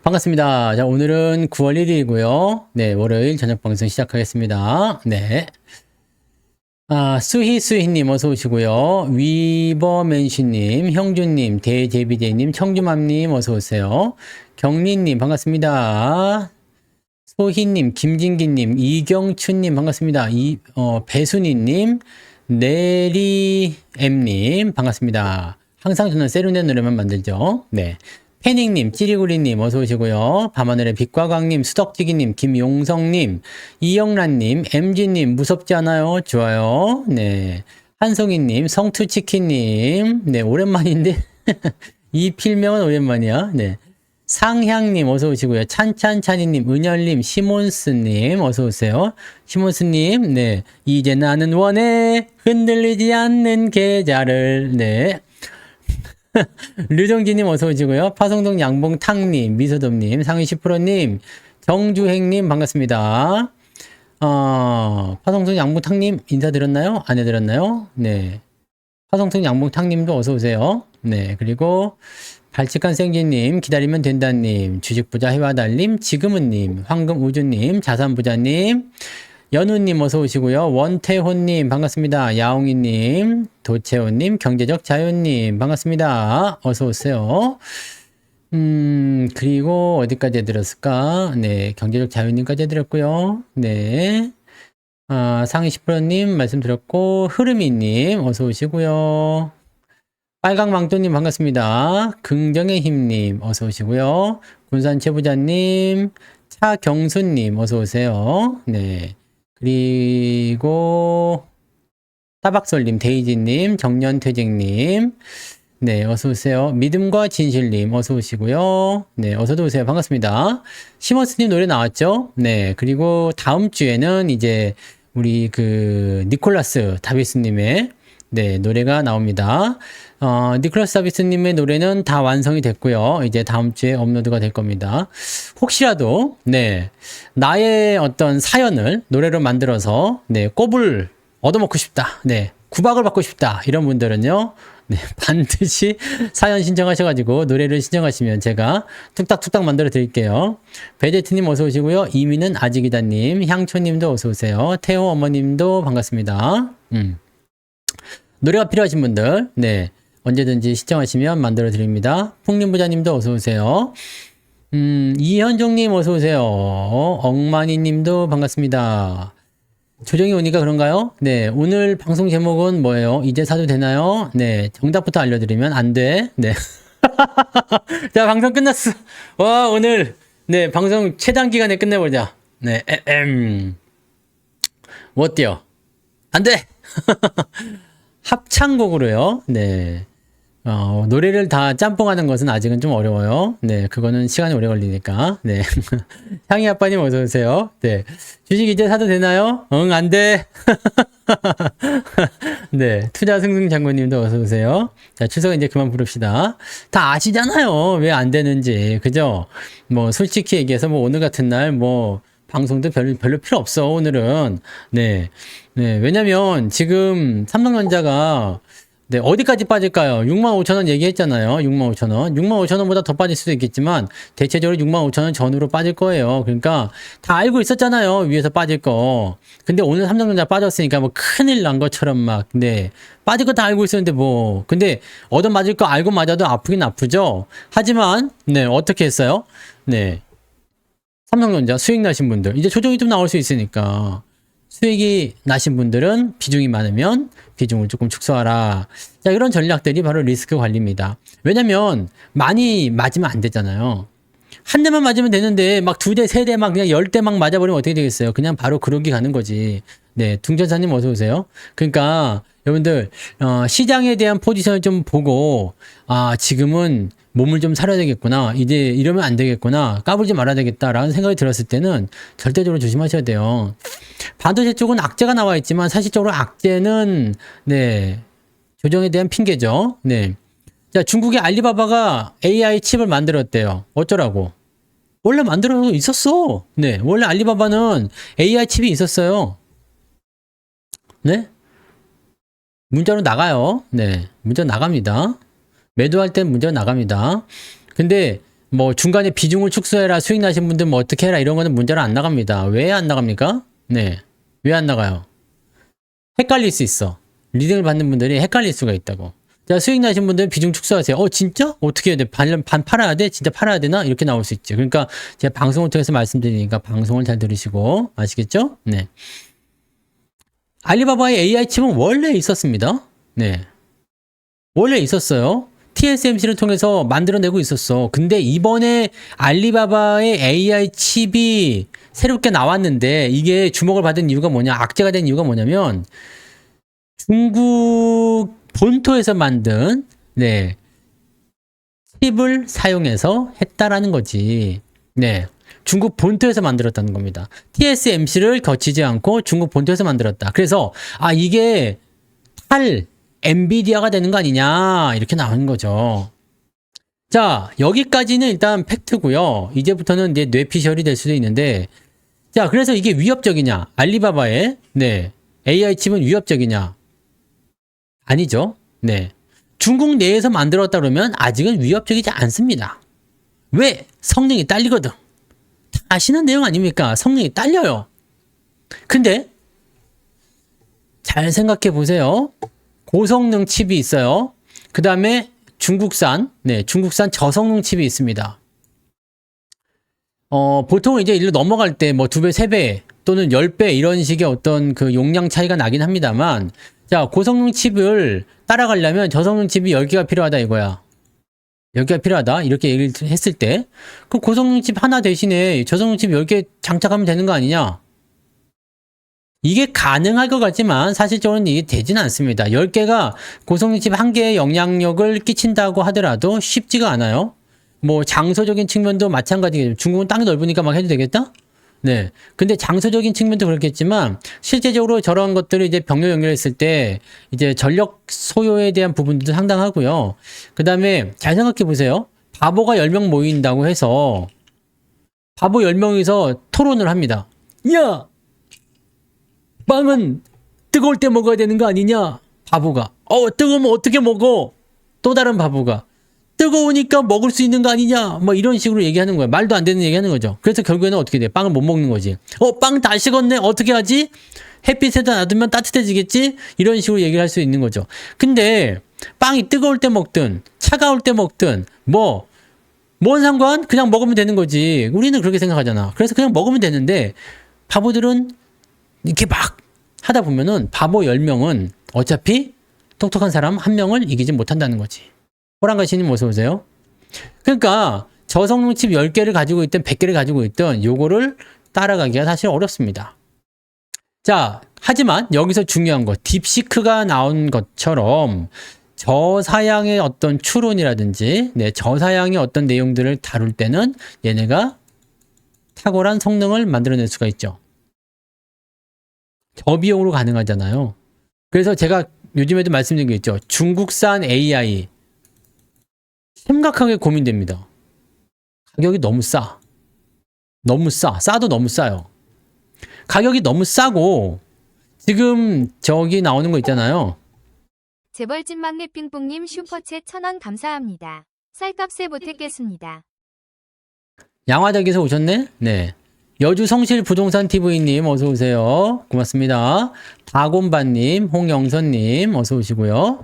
반갑습니다. 자, 오늘은 9월 1일이고요. 네, 월요일 저녁 방송 시작하겠습니다. 네. 수희님 어서 오시고요. 위버맨시님, 형준님, 대제비제님, 청주맘님 어서 오세요. 경리님 반갑습니다. 소희님, 김진기님, 이경춘님 반갑습니다. 배순이님, 내리엠님 반갑습니다. 항상 저는 세련된 노래만 만들죠. 네. 패닝님, 찌리구리님 어서 오시고요. 밤하늘의 빛과 광님, 수덕지기님, 김용성님, 이영란님, MG님 무섭지 않아요? 좋아요. 네. 한송이님, 성투치키님, 네 오랜만인데 이 필명은 오랜만이야. 네. 상향님 어서 오시고요. 찬찬찬이님, 은열님, 시몬스님 어서 오세요. 시몬스님, 네 이제 나는 원해 흔들리지 않는 계좌를. 네. 류정진님 어서 오시고요. 파송동 양봉탕님, 미소돔님, 상위 10%님, 정주행님 반갑습니다. 파송동 양봉탕님 인사드렸나요? 안 해드렸나요? 네. 파송동 양봉탕님도 어서 오세요. 네. 그리고 발칙한 생쥐님, 기다리면 된다님, 주식부자 해와달님, 지금은님, 황금우주님, 자산부자님, 연우님 어서 오시고요. 원태호님 반갑습니다. 야옹이님, 도채호님, 경제적 자유님 반갑습니다. 어서 오세요. 그리고 어디까지 해드렸을까? 네, 경제적 자유님까지 해드렸고요. 네. 상위 10%님 말씀드렸고, 흐름이님 어서 오시고요. 빨강망토님 반갑습니다. 긍정의 힘님 어서 오시고요. 군산 최부자님, 차경수님 어서 오세요. 네. 그리고 따박솔님, 데이지님, 정년퇴직님, 네 어서 오세요. 믿음과 진실님 어서 오시고요. 네 어서도 오세요. 반갑습니다. 시머스님 노래 나왔죠? 네 그리고 다음 주에는 이제 우리 그 니콜라스 다비스님의 네 노래가 나옵니다. 니콜라스 다비스님의 노래는 다 완성이 됐고요. 이제 다음 주에 업로드가 될 겁니다. 혹시라도 네 나의 어떤 사연을 노래로 만들어서 네 꼽을 얻어먹고 싶다. 네 구박을 받고 싶다. 이런 분들은요. 네, 반드시 사연 신청하셔가지고 노래를 신청하시면 제가 뚝딱뚝딱 만들어 드릴게요. 베제트님 어서 오시고요. 이민은 아직이다님, 향초님도 어서 오세요. 태호 어머님도 반갑습니다. 노래가 필요하신 분들, 네, 언제든지 신청하시면 만들어 드립니다. 풍림부자님도 어서 오세요. 이현종님 어서 오세요. 엉마니님도 반갑습니다. 조정이 오니까 그런가요? 네, 오늘 방송 제목은 뭐예요? 이제 사도 되나요? 네, 정답부터 알려드리면 안 돼. 네. 자, 방송 끝났어. 와, 오늘, 네, 방송 최단 기간에 끝내보자. 네, 뭐 어때요? 안 돼! 합창곡으로요. 네. 노래를 다 짬뽕하는 것은 아직은 좀 어려워요. 네, 그거는 시간이 오래 걸리니까. 네. 향이 아빠님 어서오세요. 네. 주식 이제 사도 되나요? 응, 안 돼. 네. 투자 승승 장군님도 어서오세요. 자, 추석 이제 그만 부릅시다. 다 아시잖아요. 왜 안 되는지. 그죠? 뭐, 솔직히 얘기해서 뭐, 오늘 같은 날 뭐, 방송도 별로 필요 없어, 오늘은. 네. 네. 왜냐면 지금 삼성전자가 네, 어디까지 빠질까요? 65,000원 얘기했잖아요. 65,000원. 65,000원보다 더 빠질 수도 있겠지만, 대체적으로 65,000원 전후로 빠질 거예요. 그러니까, 다 알고 있었잖아요. 위에서 빠질 거. 근데 오늘 삼성전자 빠졌으니까 뭐 큰일 난 것처럼 막, 네. 빠질 거 다 알고 있었는데 뭐. 근데, 얻어맞을 거 알고 맞아도 아프긴 아프죠? 하지만, 네, 어떻게 했어요? 네. 삼성전자 수익 나신 분들. 이제 조정이 좀 나올 수 있으니까. 수익이 나신 분들은 비중이 많으면 비중을 조금 축소하라. 자, 이런 전략들이 바로 리스크 관리입니다. 왜냐면 많이 맞으면 안 되잖아요. 한 대만 맞으면 되는데 막 두 대, 세 대 막 그냥 10대 막 맞아버리면 어떻게 되겠어요? 그냥 바로 그러기 가는 거지. 네, 둥전사님 어서 오세요. 그러니까 여러분들 시장에 대한 포지션을 좀 보고 지금은 몸을 좀 사려야 되겠구나. 이제 이러면 안 되겠구나. 까불지 말아야 되겠다라는 생각이 들었을 때는 절대적으로 조심하셔야 돼요. 반도체 쪽은 악재가 나와 있지만 사실적으로 악재는 네 조정에 대한 핑계죠. 네. 자, 중국의 알리바바가 AI 칩을 만들었대요. 어쩌라고? 원래 만들어 있었어. 네, 원래 알리바바는 AI 칩이 있었어요. 네? 문자로 나가요. 네, 문자 나갑니다. 매도할 땐 문자 나갑니다. 근데 뭐 중간에 비중을 축소해라, 수익 나신 분들 뭐 어떻게 해라 이런 거는 문제로 안 나갑니다. 왜 안 나갑니까? 네. 왜 안 나가요? 헷갈릴 수 있어. 리딩을 받는 분들이 헷갈릴 수가 있다고. 자, 수익 나신 분들은 비중 축소하세요. 진짜? 어떻게 해야 돼? 반 팔아야 돼? 진짜 팔아야 되나? 이렇게 나올 수 있죠. 그러니까 제가 방송을 통해서 말씀드리니까 방송을 잘 들으시고 아시겠죠? 네. 알리바바의 AI 칩은 원래 있었습니다. 네. 원래 있었어요. TSMC를 통해서 만들어내고 있었어. 근데 이번에 알리바바의 AI 칩이 새롭게 나왔는데 이게 주목을 받은 이유가 뭐냐? 악재가 된 이유가 뭐냐면 중국 본토에서 만든 네. 칩을 사용해서 했다라는 거지. 네. 중국 본토에서 만들었다는 겁니다. TSMC를 거치지 않고 중국 본토에서 만들었다. 그래서 이게 탈 엔비디아가 되는 거 아니냐 이렇게 나오는 거죠. 자, 여기까지는 일단 팩트고요. 이제부터는 이제 뇌피셜이 될 수도 있는데, 자, 그래서 이게 위협적이냐? 알리바바의 네 AI 칩은 위협적이냐? 아니죠. 네. 중국 내에서 만들었다 그러면 아직은 위협적이지 않습니다. 왜? 성능이 딸리거든. 다 아시는 내용 아닙니까? 성능이 딸려요. 근데 잘 생각해 보세요. 고성능 칩이 있어요. 그 다음에 중국산 저성능 칩이 있습니다. 보통 이제 일로 넘어갈 때 뭐 2배, 3배 또는 10배 이런 식의 어떤 그 용량 차이가 나긴 합니다만, 자, 고성능 칩을 따라가려면 저성능 칩이 10개가 필요하다 이거야. 10개가 필요하다 이렇게 얘기를 했을 때, 그 고성능 칩 하나 대신에 저성능 칩 10개 장착하면 되는 거 아니냐? 이게 가능할 것 같지만 사실적으로는 이게 되지는 않습니다. 10개가 고성능 칩 1개의 영향력을 끼친다고 하더라도 쉽지가 않아요. 뭐 장소적인 측면도 마찬가지겠죠. 중국은 땅이 넓으니까 막 해도 되겠다? 네. 근데 장소적인 측면도 그렇겠지만 실제적으로 저런 것들을 이제 병력 연결했을 때 이제 전력 소요에 대한 부분도 상당하고요. 그 다음에 잘 생각해 보세요. 바보가 10명 모인다고 해서 바보 10명이서 토론을 합니다. 야! 빵은 뜨거울 때 먹어야 되는 거 아니냐? 바보가. 뜨거우면 어떻게 먹어? 또 다른 바보가. 뜨거우니까 먹을 수 있는 거 아니냐? 뭐 이런 식으로 얘기하는 거야. 말도 안 되는 얘기 하는 거죠. 그래서 결국에는 어떻게 돼? 빵을 못 먹는 거지. 빵 다 식었네? 어떻게 하지? 햇빛에다 놔두면 따뜻해지겠지? 이런 식으로 얘기를 할 수 있는 거죠. 근데 빵이 뜨거울 때 먹든 차가울 때 먹든 뭔 상관? 그냥 먹으면 되는 거지. 우리는 그렇게 생각하잖아. 그래서 그냥 먹으면 되는데 바보들은 이렇게 막 하다 보면은 바보 10명은 어차피 똑똑한 사람 1명을 이기지 못한다는 거지. 호랑가시님 어서 오세요. 그러니까 저성능 칩 10개를 가지고 있든 100개를 가지고 있든 요거를 따라가기가 사실 어렵습니다. 자, 하지만 여기서 중요한 거, 딥시크가 나온 것처럼 저사양의 어떤 추론이라든지 저사양의 어떤 내용들을 다룰 때는 얘네가 탁월한 성능을 만들어낼 수가 있죠. 저비용으로 가능하잖아요. 그래서 제가 요즘에도 말씀드린 게 있죠. 중국산 AI 심각하게 고민됩니다. 가격이 너무 싸. 너무 싸. 싸도 너무 싸요. 가격이 너무 싸고 지금 저기 나오는 거 있잖아요. 재벌집 막내 삥뽕님 슈퍼챗 1000원 감사합니다. 쌀값에 보태겠습니다. 양화댁에서 오셨네? 네. 여주 성실 부동산 TV님 어서 오세요. 고맙습니다. 박원반님, 홍영선님 어서 오시고요.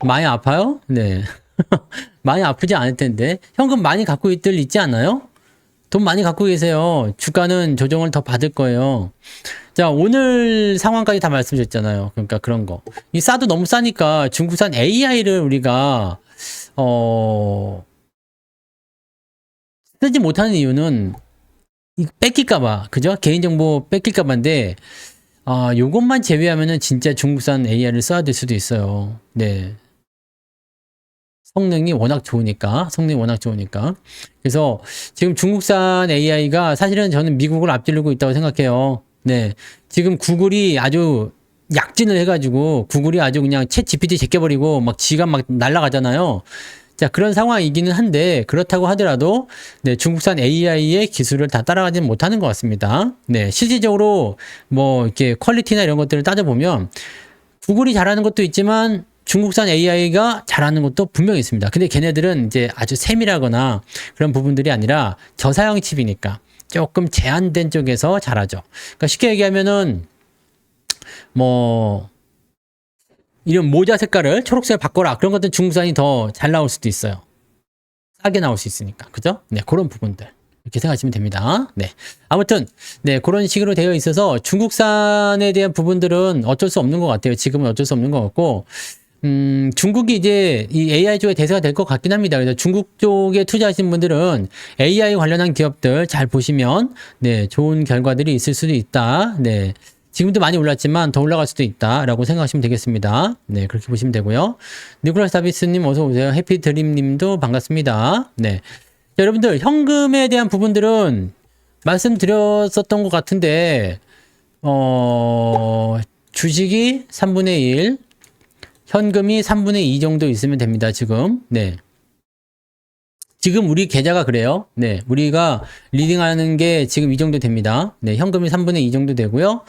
많이 아파요? 네. 많이 아프지 않을 텐데 현금 많이 갖고 있지 않아요? 돈 많이 갖고 계세요. 주가는 조정을 더 받을 거예요. 자, 오늘 상황까지 다 말씀드렸잖아요. 그러니까 그런 거. 이 싸도 너무 싸니까 중국산 AI를 우리가 쓰지 못하는 이유는 뺏길까봐, 그죠? 개인정보 뺏길까봐인데, 요것만 제외하면은 진짜 중국산 AI를 써야 될 수도 있어요. 네. 성능이 워낙 좋으니까. 그래서 지금 중국산 AI가 사실은 저는 미국을 앞지르고 있다고 생각해요. 네. 지금 구글이 아주 약진을 해가지고, 구글이 아주 그냥 챗 GPT 제껴버리고, 막 지가 막 날아가잖아요. 자, 그런 상황이기는 한데, 그렇다고 하더라도, 네, 중국산 AI의 기술을 다 따라가지는 못하는 것 같습니다. 네, 실질적으로, 뭐, 이렇게 퀄리티나 이런 것들을 따져보면, 구글이 잘하는 것도 있지만, 중국산 AI가 잘하는 것도 분명히 있습니다. 근데 걔네들은 이제 아주 세밀하거나 그런 부분들이 아니라 저사양 칩이니까 조금 제한된 쪽에서 잘하죠. 그러니까 쉽게 얘기하면은 뭐 이런 모자 색깔을 초록색을 바꿔라 그런 것들은 중국산이 더 잘 나올 수도 있어요. 싸게 나올 수 있으니까. 그죠? 네, 그런 부분들. 이렇게 생각하시면 됩니다. 네. 아무튼, 네, 그런 식으로 되어 있어서 중국산에 대한 부분들은 어쩔 수 없는 것 같아요. 지금은 어쩔 수 없는 것 같고, 중국이 이제 이 AI 쪽의 대세가 될 것 같긴 합니다. 그래서 중국 쪽에 투자하신 분들은 AI 관련한 기업들 잘 보시면, 네, 좋은 결과들이 있을 수도 있다. 네. 지금도 많이 올랐지만 더 올라갈 수도 있다라고 생각하시면 되겠습니다. 네, 그렇게 보시면 되고요. 니콜라스 다비스님 어서 오세요. 해피드림님도 반갑습니다. 네, 자, 여러분들 현금에 대한 부분들은 말씀드렸었던 것 같은데 주식이 3분의 1, 현금이 3분의 2 정도 있으면 됩니다. 지금 네. 지금 우리 계좌가 그래요. 네, 우리가 리딩하는 게 지금 이 정도 됩니다. 네, 현금이 3분의 2 정도 되고요.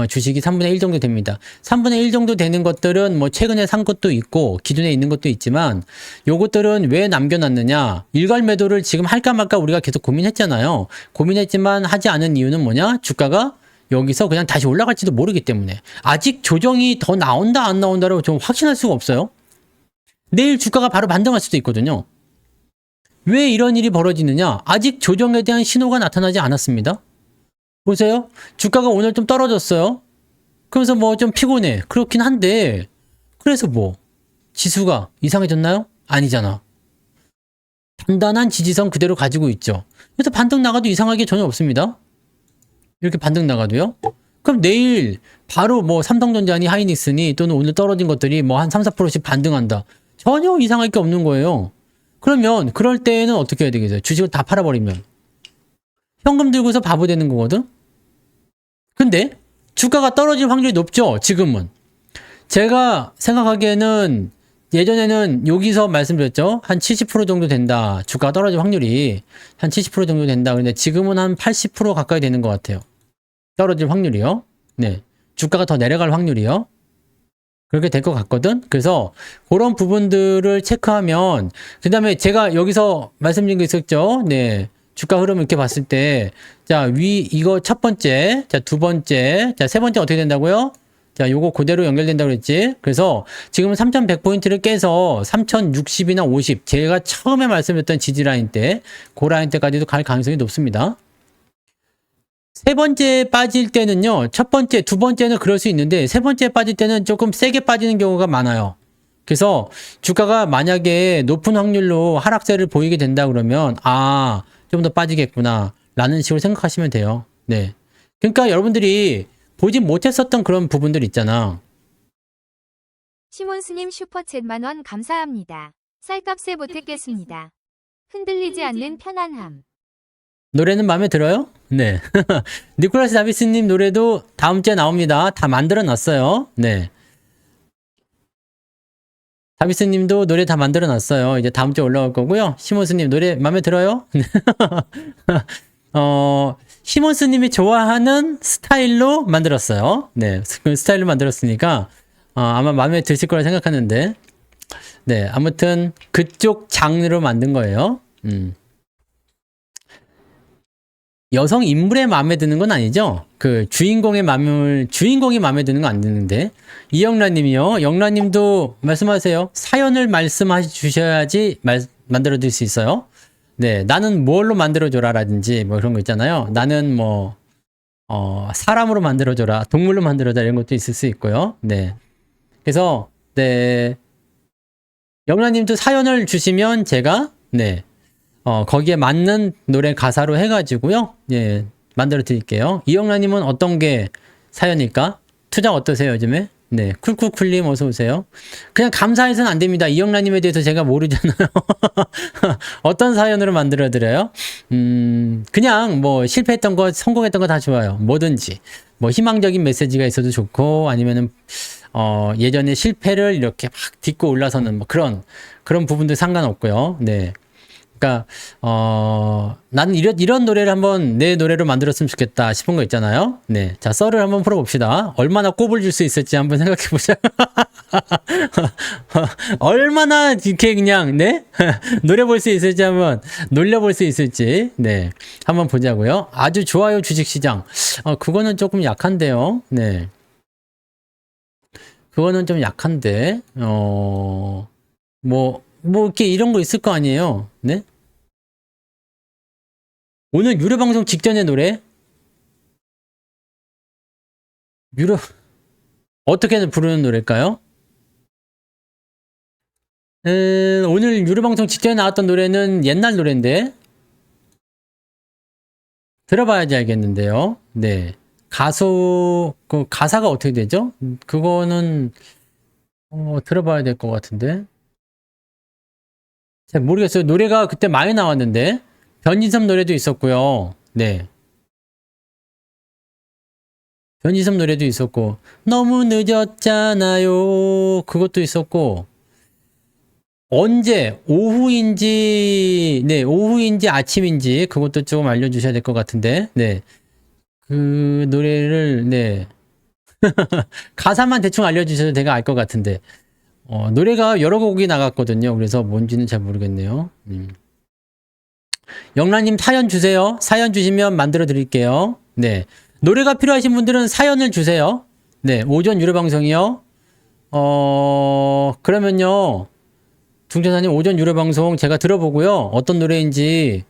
주식이 3분의 1 정도 됩니다. 3분의 1 정도 되는 것들은 뭐 최근에 산 것도 있고 기존에 있는 것도 있지만 요것들은 왜 남겨놨느냐. 일괄 매도를 지금 할까 말까 우리가 계속 고민했잖아요. 고민했지만 하지 않은 이유는 뭐냐. 주가가 여기서 그냥 다시 올라갈지도 모르기 때문에 아직 조정이 더 나온다 안 나온다로 좀 확신할 수가 없어요. 내일 주가가 바로 반등할 수도 있거든요. 왜 이런 일이 벌어지느냐? 아직 조정에 대한 신호가 나타나지 않았습니다. 보세요. 주가가 오늘 좀 떨어졌어요. 그래서 뭐 좀 피곤해. 그렇긴 한데, 그래서 뭐, 지수가 이상해졌나요? 아니잖아. 단단한 지지선 그대로 가지고 있죠. 그래서 반등 나가도 이상할 게 전혀 없습니다. 이렇게 반등 나가도요. 그럼 내일 바로 뭐 삼성전자니 하이닉스니 또는 오늘 떨어진 것들이 뭐 한 3, 4%씩 반등한다. 전혀 이상할 게 없는 거예요. 그러면 그럴 때에는 어떻게 해야 되겠어요? 주식을 다 팔아버리면 현금 들고서 바보 되는 거거든. 근데 주가가 떨어질 확률이 높죠. 지금은 제가 생각하기에는 예전에는 여기서 말씀드렸죠. 한 70% 정도 된다. 주가가 떨어질 확률이 한 70% 정도 된다. 근데 지금은 한 80% 가까이 되는 것 같아요. 떨어질 확률이요. 네, 주가가 더 내려갈 확률이요. 그렇게 될 것 같거든. 그래서 그런 부분들을 체크하면 그 다음에 제가 여기서 말씀드린 거 있었죠. 네, 주가 흐름 이렇게 봤을 때 자, 이거 첫 번째, 자, 두 번째, 자, 세 번째 어떻게 된다고요? 자, 요거 그대로 연결된다고 그랬지. 그래서 지금은 3100포인트를 깨서 3060이나 50 제가 처음에 말씀드렸던 지지라인 때 그 라인 때까지도 갈 가능성이 높습니다. 세 번째 빠질 때는요, 첫 번째, 두 번째는 그럴 수 있는데, 세 번째 빠질 때는 조금 세게 빠지는 경우가 많아요. 그래서 주가가 만약에 높은 확률로 하락세를 보이게 된다 그러면, 좀 더 빠지겠구나, 라는 식으로 생각하시면 돼요. 네. 그러니까 여러분들이 보지 못했었던 그런 부분들 있잖아. 시몬스님 슈퍼챗 만원 감사합니다. 쌀값에 보태겠습니다. 흔들리지 않는 편안함. 노래는 마음에 들어요? 네. 니콜라스 다비스님 노래도 다음 주에 나옵니다. 다 만들어 놨어요. 네. 다비스님도 노래 다 만들어 놨어요. 이제 다음 주에 올라올 거고요. 시몬스님 노래 마음에 들어요? 시몬스님이 좋아하는 스타일로 만들었어요. 네. 그 스타일로 만들었으니까, 아마 마음에 드실 거라 생각하는데, 네. 아무튼 그쪽 장르로 만든 거예요. 여성 인물의 마음에 드는 건 아니죠? 그 주인공이 마음에 드는 건 안 드는데. 이영란 님이요. 영란 님도 말씀하세요. 사연을 말씀해 주셔야지 만들어 드릴 수 있어요. 네. 나는 뭘로 만들어 줘라 라든지 뭐 그런 거 있잖아요. 나는 뭐 사람으로 만들어 줘라, 동물로 만들어 줘라 이런 것도 있을 수 있고요. 네. 그래서 네. 영란 님도 사연을 주시면 제가 네. 거기에 맞는 노래 가사로 해가지고요. 예, 만들어 드릴게요. 이영란님은 어떤 게 사연일까? 투자 어떠세요, 요즘에? 네, 쿨쿨쿨님 어서오세요. 그냥 감사해서는 안 됩니다. 이영란님에 대해서 제가 모르잖아요. 어떤 사연으로 만들어 드려요? 그냥 뭐 실패했던 거, 성공했던 거 다 좋아요. 뭐든지. 뭐 희망적인 메시지가 있어도 좋고, 아니면은, 예전에 실패를 이렇게 막 딛고 올라서는 뭐 그런 부분도 상관없고요. 네. 그러니까 나는 이런 노래를 한번 내 노래로 만들었으면 좋겠다 싶은 거 있잖아요. 네, 자 썰을 한번 풀어봅시다. 얼마나 꼽을 줄 수 있을지 한번 생각해보자. 얼마나 이렇게 그냥 네 노래 볼 수 있을지 한번 놀려볼 수 있을지 네 한번 보자고요. 아주 좋아요 주식시장. 그거는 조금 약한데요. 네, 그거는 좀 약한데 뭐 이렇게 이런 거 있을 거 아니에요. 네? 오늘 유료 방송 직전의 노래? 유료 어떻게 부르는 노래일까요? 오늘 유료 방송 직전에 나왔던 노래는 옛날 노래인데 들어봐야지 알겠는데요. 네. 가수 그 가사가 어떻게 되죠? 그거는 들어봐야 될 것 같은데. 잘 모르겠어요. 노래가 그때 많이 나왔는데 변진섭 노래도 있었고요. 네. 변진섭 노래도 있었고 너무 늦었잖아요. 그것도 있었고 언제 오후인지 네 오후인지 아침인지 그것도 조금 알려주셔야 될 것 같은데 네. 그 노래를 네 가사만 대충 알려주셔도 제가 알 것 같은데 노래가 여러 곡이 나갔거든요. 그래서 뭔지는 잘 모르겠네요. 영란님 사연 주세요. 사연 주시면 만들어 드릴게요. 네. 노래가 필요하신 분들은 사연을 주세요. 네. 오전 유료 방송이요. 그러면요. 중전사님 오전 유료 방송 제가 들어보고요. 어떤 노래인지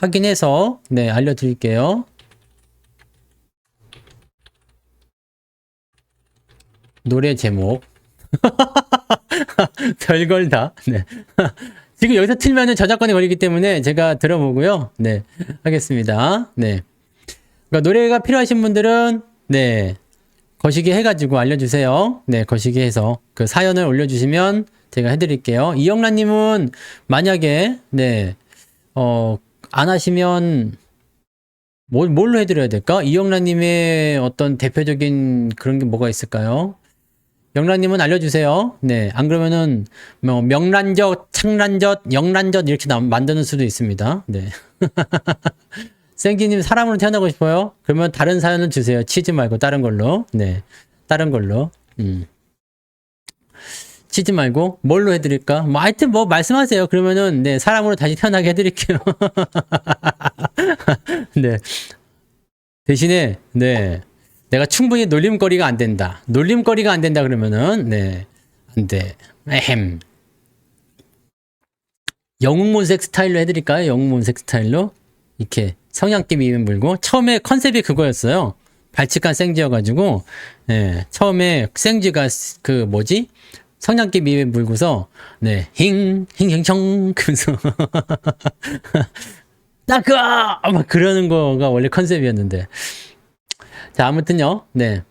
확인해서 네, 알려드릴게요. 노래 제목. 별걸 다. 네. 지금 여기서 틀면은 저작권이 걸리기 때문에 제가 들어보고요. 네. 하겠습니다. 네. 그러니까 노래가 필요하신 분들은 네. 거시기 해가지고 알려주세요. 네. 거시기 해서 그 사연을 올려주시면 제가 해드릴게요. 이영란님은 만약에 네. 안 하시면 뭘로 해드려야 될까? 이영란님의 어떤 대표적인 그런 게 뭐가 있을까요? 영란님은 알려주세요. 네, 안 그러면은 뭐 명란젓, 창란젓, 영란젓 이렇게 만드는 수도 있습니다. 네. 생기님 사람으로 태어나고 싶어요? 그러면 다른 사연을 주세요. 치즈 말고 다른 걸로. 네, 다른 걸로. 치즈 말고 뭘로 해드릴까? 뭐 하여튼 뭐 말씀하세요. 그러면은 네 사람으로 다시 태어나게 해드릴게요. 네. 대신에 네. 내가 충분히 놀림거리가 안 된다. 놀림거리가 안 된다 그러면은 네. 안 돼. 에헴. 영웅몬색 스타일로 해드릴까요? 영웅몬색 스타일로? 이렇게 성냥개 미면 물고 처음에 컨셉이 그거였어요. 발칙한 생지여가지고 네. 처음에 생지가 그 뭐지? 성냥개 미에 물고서 네. 힝힝청 그러면서 따가 막 그러는 거가 원래 컨셉이었는데 자, 아무튼요. 네.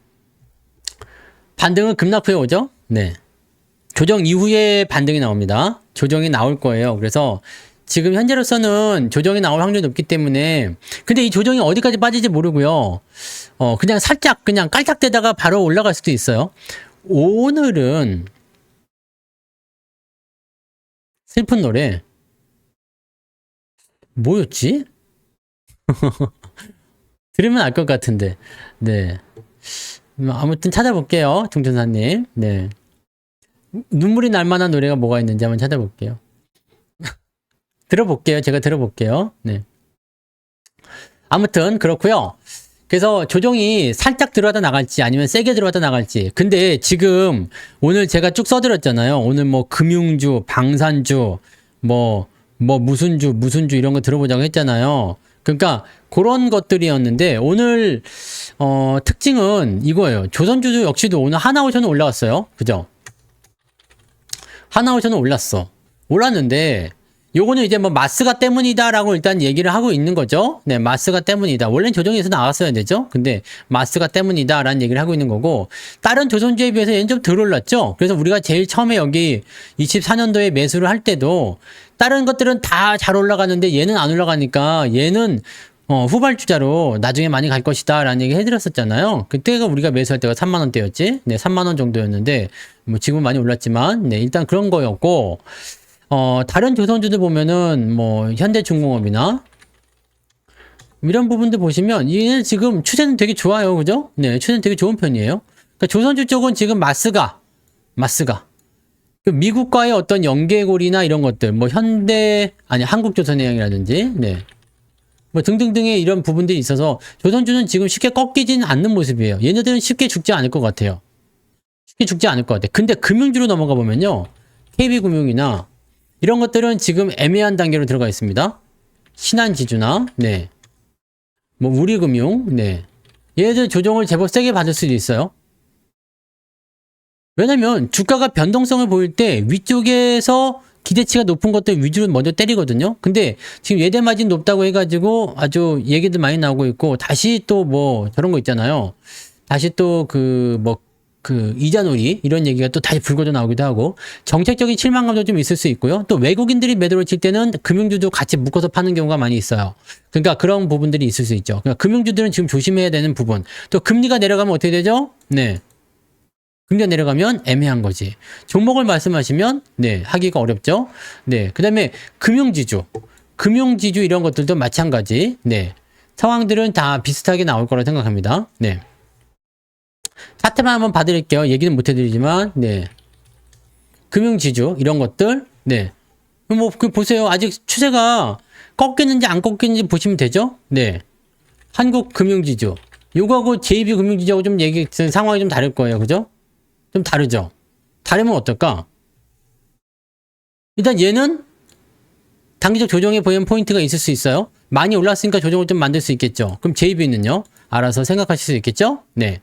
반등은 급락 후에 오죠? 네. 조정 이후에 반등이 나옵니다. 조정이 나올 거예요. 그래서 지금 현재로서는 조정이 나올 확률이 높기 때문에 근데 이 조정이 어디까지 빠질지 모르고요. 그냥 살짝 그냥 깔짝대다가 바로 올라갈 수도 있어요. 오늘은 슬픈 노래 뭐였지? 들으면 알 것 같은데. 네. 아무튼 찾아볼게요. 중천사님. 네. 눈물이 날 만한 노래가 뭐가 있는지 한번 찾아볼게요. 들어볼게요. 제가 들어볼게요. 네. 아무튼 그렇고요. 그래서 조정이 살짝 들어왔다 나갈지 아니면 세게 들어왔다 나갈지. 근데 지금 오늘 제가 쭉 써드렸잖아요. 오늘 뭐 금융주, 방산주, 무슨 주 이런 거 들어보자고 했잖아요. 그러니까 그런 것들이었는데 오늘 특징은 이거예요. 조선주도 역시도 오늘 하나오션은 올라왔어요. 그죠? 하나오션은 올랐는데 요거는 이제 뭐 마스가 때문이다라고 일단 얘기를 하고 있는 거죠. 네, 마스가 때문이다. 원래는 조정에서 나왔어야 되죠. 근데 마스가 때문이다라는 얘기를 하고 있는 거고 다른 조선주에 비해서 얘는 좀 덜 올랐죠. 그래서 우리가 제일 처음에 여기 24년도에 매수를 할 때도 다른 것들은 다 잘 올라가는데 얘는 안 올라가니까 얘는 후발주자로 나중에 많이 갈 것이다 라는 얘기 해드렸었잖아요. 그때가 우리가 매수할 때가 3만원대였지. 네, 3만원 정도였는데 뭐 지금 많이 올랐지만 네, 일단 그런 거였고 다른 조선주들 보면은 뭐 현대중공업이나 이런 부분들 보시면 얘는 지금 추세는 되게 좋아요. 그죠? 네, 추세는 되게 좋은 편이에요. 그러니까 조선주 쪽은 지금 마스가 그 미국과의 어떤 연계고리나 이런 것들, 뭐 한국조선해양이라든지, 네, 뭐 등등등의 이런 부분들이 있어서 조선주는 지금 쉽게 꺾이지는 않는 모습이에요. 얘네들은 쉽게 죽지 않을 것 같아요. 쉽게 죽지 않을 것 같아. 근데 금융주로 넘어가 보면요, KB금융이나 이런 것들은 지금 애매한 단계로 들어가 있습니다. 신한지주나, 네, 뭐 우리금융, 네, 얘네들 조정을 제법 세게 받을 수도 있어요. 왜냐면 주가가 변동성을 보일 때 위쪽에서 기대치가 높은 것들 위주로 먼저 때리거든요. 근데 지금 예대 마진 높다고 해가지고 아주 얘기들 많이 나오고 있고, 다시 또 뭐 저런 거 있잖아요. 다시 또 그 이자놀이 이런 얘기가 또 다시 불거져 나오기도 하고, 정책적인 실망감도 좀 있을 수 있고요. 또 외국인들이 매도를 칠 때는 금융주도 같이 묶어서 파는 경우가 많이 있어요. 그러니까 그런 부분들이 있을 수 있죠. 그러니까 금융주들은 지금 조심해야 되는 부분. 또 금리가 내려가면 어떻게 되죠? 네. 금리가 내려가면 애매한 거지. 종목을 말씀하시면 네, 하기가 어렵죠. 네. 그다음에 금융지주 이런 것들도 마찬가지. 네. 상황들은 다 비슷하게 나올 거라 생각합니다. 네. 차트만 한번 봐드릴게요. 얘기는 못 해드리지만, 네. 금융지주 이런 것들, 네. 뭐 보세요. 아직 추세가 꺾이는지 안 꺾이는지 보시면 되죠. 네. 한국금융지주 요거하고 JB금융지주하고 좀 상황이 좀 다를 거예요. 그죠? 좀 다르죠? 다르면 어떨까? 일단 얘는 단기적 조정에 보이는 포인트가 있을 수 있어요. 많이 올랐으니까 조정을 좀 만들 수 있겠죠. 그럼 JB는요? 알아서 생각하실 수 있겠죠? 네.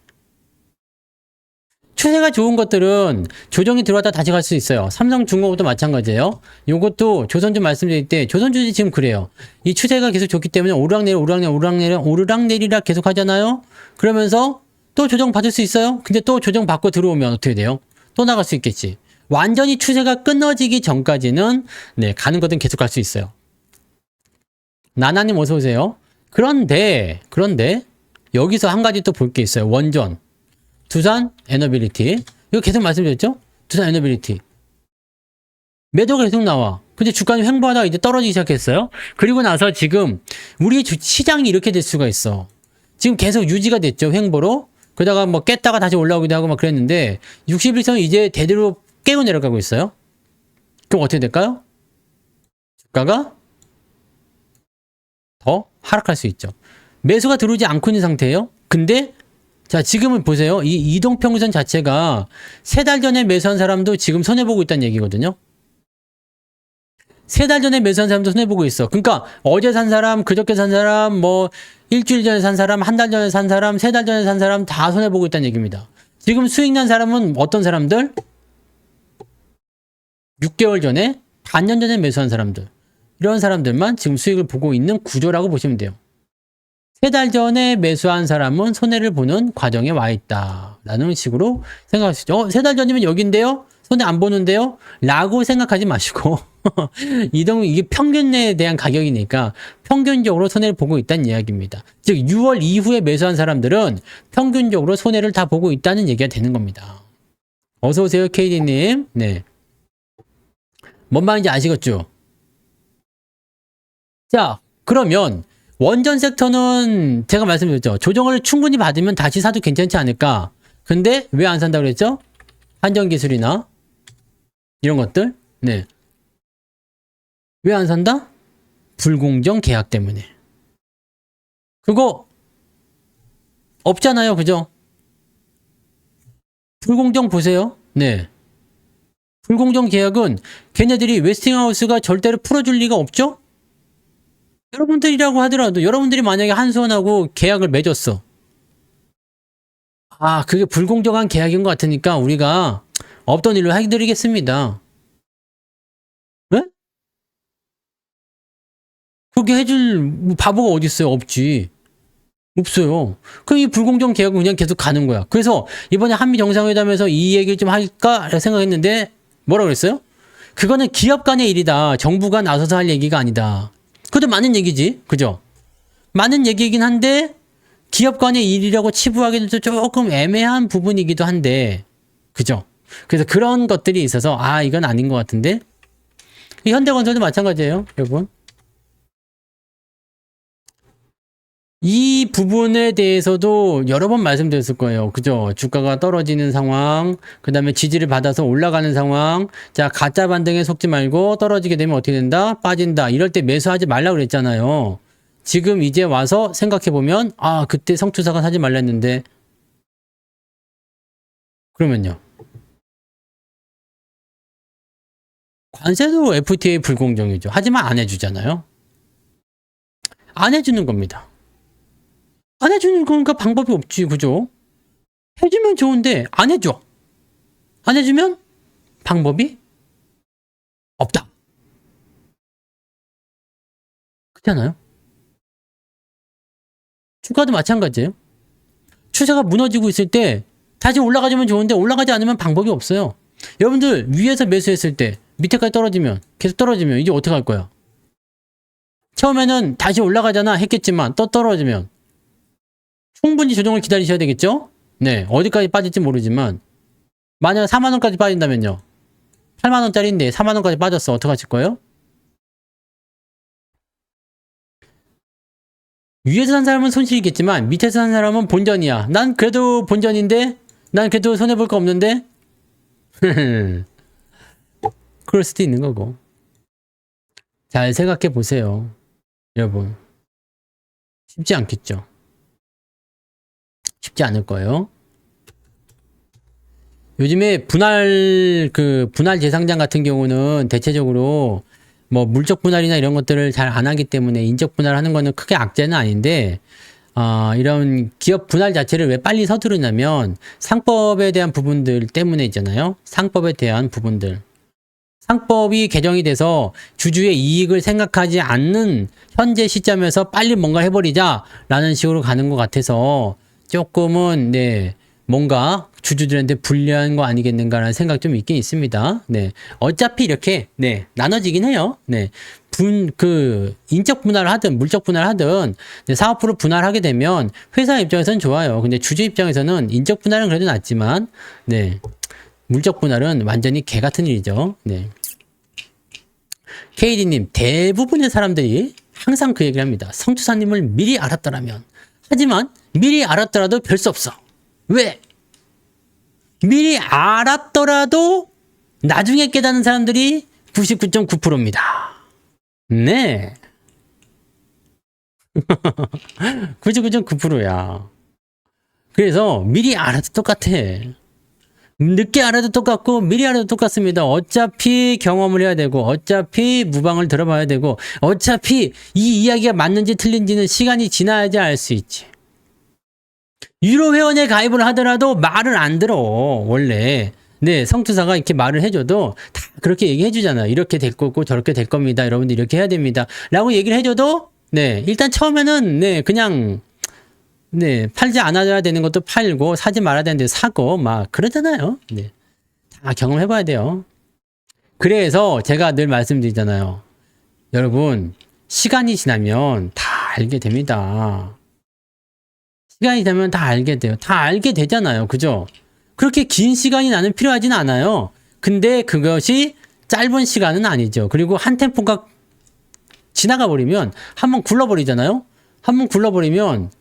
추세가 좋은 것들은 조정이 들어왔다 다시 갈 수 있어요. 삼성중공업도 마찬가지예요. 요것도 조선주 말씀드릴 때 조선주들이 지금 그래요. 이 추세가 계속 좋기 때문에 오르락내리락 계속 하잖아요. 그러면서 또 조정 받을 수 있어요. 근데 또 조정 받고 들어오면 어떻게 돼요? 또 나갈 수 있겠지. 완전히 추세가 끊어지기 전까지는 네, 가는 것은 계속 갈 수 있어요. 나나님 어서 오세요. 그런데 여기서 한 가지 또 볼 게 있어요. 원전, 두산 에너빌리티. 이거 계속 말씀드렸죠? 두산 에너빌리티. 매도가 계속 나와. 근데 주가는 횡보하다가 이제 떨어지기 시작했어요. 그리고 나서 지금 우리 시장이 이렇게 될 수가 있어. 지금 계속 유지가 됐죠. 횡보로. 그러다가 뭐 깼다가 다시 올라오기도 하고 막 그랬는데 61선 이제 대대로 깨고 내려가고 있어요. 그럼 어떻게 될까요? 주가가 더 하락할 수 있죠. 매수가 들어오지 않고 있는 상태예요. 근데 자, 지금은 보세요. 이 이동평균선 자체가 3달 전에 매수한 사람도 지금 손해보고 있다는 얘기거든요. 3달 전에 매수한 사람도 손해보고 있어. 그러니까 어제 산 사람, 그저께 산 사람, 뭐 일주일 전에 산 사람, 한 달 전에 산 사람, 3달 전에 산 사람 다 손해보고 있다는 얘기입니다. 지금 수익 난 사람은 어떤 사람들? 6개월 전에, 반년 전에 매수한 사람들. 이런 사람들만 지금 수익을 보고 있는 구조라고 보시면 돼요. 3달 전에 매수한 사람은 손해를 보는 과정에 와 있다. 라는 식으로 생각할 수 있죠. 3달 전이면 여긴데요? 손해 안 보는데요? 라고 생각하지 마시고 이게 평균에 대한 가격이니까 평균적으로 손해를 보고 있다는 이야기입니다. 즉 6월 이후에 매수한 사람들은 평균적으로 손해를 다 보고 있다는 얘기가 되는 겁니다. 어서 오세요, KD님. 네. 뭔 말인지 아시겠죠? 자, 그러면 원전 섹터는 제가 말씀드렸죠. 조정을 충분히 받으면 다시 사도 괜찮지 않을까? 근데 왜 안 산다고 그랬죠? 한전기술이나 이런 것들. 네. 왜 안 산다? 불공정 계약 때문에. 그거 없잖아요. 그죠? 불공정 보세요. 네. 불공정 계약은 걔네들이 웨스팅하우스가 절대로 풀어줄 리가 없죠? 여러분들이라고 하더라도 여러분들이 만약에 한수원하고 계약을 맺었어. 아, 그게 불공정한 계약인 것 같으니까 우리가 없던 일로 해드리겠습니다. 네? 그렇게 해줄 바보가 어디 있어요? 없지. 없어요. 그럼 이 불공정 계약은 그냥 계속 가는 거야. 그래서 이번에 한미 정상회담에서 이 얘기를 좀 할까 생각했는데 뭐라 그랬어요? 그거는 기업 간의 일이다. 정부가 나서서 할 얘기가 아니다. 그것도 맞는 얘기지. 그죠? 맞는 얘기이긴 한데 기업 간의 일이라고 치부하기도 조금 애매한 부분이기도 한데 그죠? 그래서 그런 것들이 있어서 아 이건 아닌 것 같은데 이 현대건설도 마찬가지예요, 여러분. 이 부분에 대해서도 여러 번 말씀드렸을 거예요. 그죠? 주가가 떨어지는 상황, 그 다음에 지지를 받아서 올라가는 상황. 자, 가짜 반등에 속지 말고 떨어지게 되면 어떻게 된다? 빠진다. 이럴 때 매수하지 말라고 그랬잖아요. 지금 이제 와서 생각해보면, 아, 그때 성투사가 사지 말라 했는데, 그러면요. 관세도 FTA 불공정이죠. 하지만 안 해주잖아요. 안 해주는 겁니다. 안 해주는 거니까 방법이 없지, 그죠? 해주면 좋은데, 안 해줘. 안 해주면 방법이 없다. 그렇잖아요? 주가도 마찬가지예요. 추세가 무너지고 있을 때, 다시 올라가주면 좋은데, 올라가지 않으면 방법이 없어요. 여러분들, 위에서 매수했을 때, 밑에까지 떨어지면, 계속 떨어지면, 이제 어떻게 할 거야? 처음에는 다시 올라가잖아 했겠지만, 또 떨어지면, 충분히 조정을 기다리셔야 되겠죠? 네, 어디까지 빠질지 모르지만 만약 4만원까지 빠진다면요. 8만원짜리인데 4만원까지 빠졌어. 어떡 하실 거예요? 위에서 산 사람은 손실이겠지만 밑에서 산 사람은 본전이야. 난 그래도 본전인데? 난 그래도 손해볼 거 없는데? 그럴 수도 있는 거고. 잘 생각해 보세요. 여러분. 쉽지 않겠죠? 쉽지 않을 거예요. 요즘에 분할 재상장 같은 경우는 대체적으로 뭐 물적 분할이나 이런 것들을 잘 안 하기 때문에 인적 분할하는 거는 크게 악재는 아닌데, 이런 기업 분할 자체를 왜 빨리 서두르냐면 상법에 대한 부분들 때문에 있잖아요. 상법에 대한 부분들. 상법이 개정이 돼서 주주의 이익을 생각하지 않는 현재 시점에서 빨리 뭔가 해버리자라는 식으로 가는 것 같아서 조금은 네 뭔가 주주들한테 불리한 거 아니겠는가라는 생각 좀 있긴 있습니다. 네 어차피 이렇게 네 나눠지긴 해요. 네 인적 분할을 하든 물적 분할을 하든 네, 사업부로 분할하게 되면 회사 입장에서는 좋아요. 근데 주주 입장에서는 인적 분할은 그래도 낫지만 네 물적 분할은 완전히 개 같은 일이죠. 네. KD님, 대부분의 사람들이 항상 그 얘기를 합니다. 성투사님을 미리 알았더라면. 하지만 미리 알았더라도 별 수 없어. 왜? 미리 알았더라도 나중에 깨닫는 사람들이 99.9%입니다. 네. 99.9%야. 그래서 미리 알아도 똑같아. 늦게 알아도 똑같고 미리 알아도 똑같습니다. 어차피 경험을 해야 되고 어차피 무방을 들어봐야 되고 어차피 이 이야기가 맞는지 틀린지는 시간이 지나야지 알 수 있지. 유료 회원에 가입을 하더라도 말을 안 들어 원래. 네, 성투사가 이렇게 말을 해줘도 다 그렇게 얘기해 주잖아요. 이렇게 될 거고 저렇게 될 겁니다. 여러분들 이렇게 해야 됩니다. 라고 얘기를 해줘도 네, 일단 처음에는 네, 그냥 네, 팔지 않아야 되는 것도 팔고 사지 말아야 되는데 사고 막 그러잖아요. 네. 다 경험해 봐야 돼요. 그래서 제가 늘 말씀드리잖아요. 여러분, 시간이 지나면 다 알게 됩니다. 시간이 되면 다 알게 돼요. 다 알게 되잖아요. 그죠? 그렇게 긴 시간이 나는 필요하진 않아요. 근데 그것이 짧은 시간은 아니죠. 그리고 한 템포가 지나가 버리면 한번 굴러버리잖아요. 한번 굴러버리면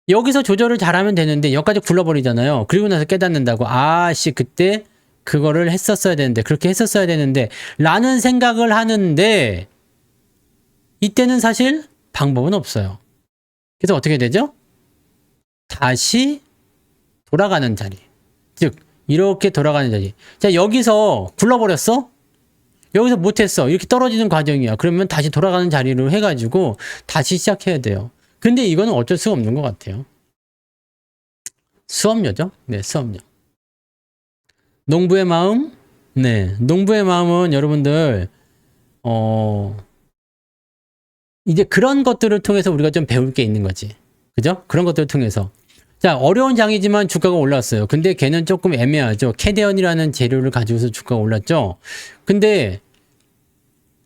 여기서 조절을 잘하면 되는데 여기까지 굴러버리잖아요. 그리고 나서 깨닫는다고 아씨 그때 그거를 했었어야 되는데 그렇게 했었어야 되는데 라는 생각을 하는데 이때는 사실 방법은 없어요. 그래서 어떻게 되죠? 다시 돌아가는 자리. 즉 이렇게 돌아가는 자리. 자 여기서 굴러버렸어? 여기서 못했어. 이렇게 떨어지는 과정이야. 그러면 다시 돌아가는 자리로 해가지고 다시 시작해야 돼요. 근데 이거는 어쩔 수가 없는 것 같아요. 수업료죠? 네, 수업료. 농부의 마음? 네, 농부의 마음은 여러분들, 이제 그런 것들을 통해서 우리가 좀 배울 게 있는 거지. 그죠? 그런 것들을 통해서. 자, 어려운 장이지만 주가가 올랐어요. 근데 걔는 조금 애매하죠. 캐대언이라는 재료를 가지고서 주가가 올랐죠. 근데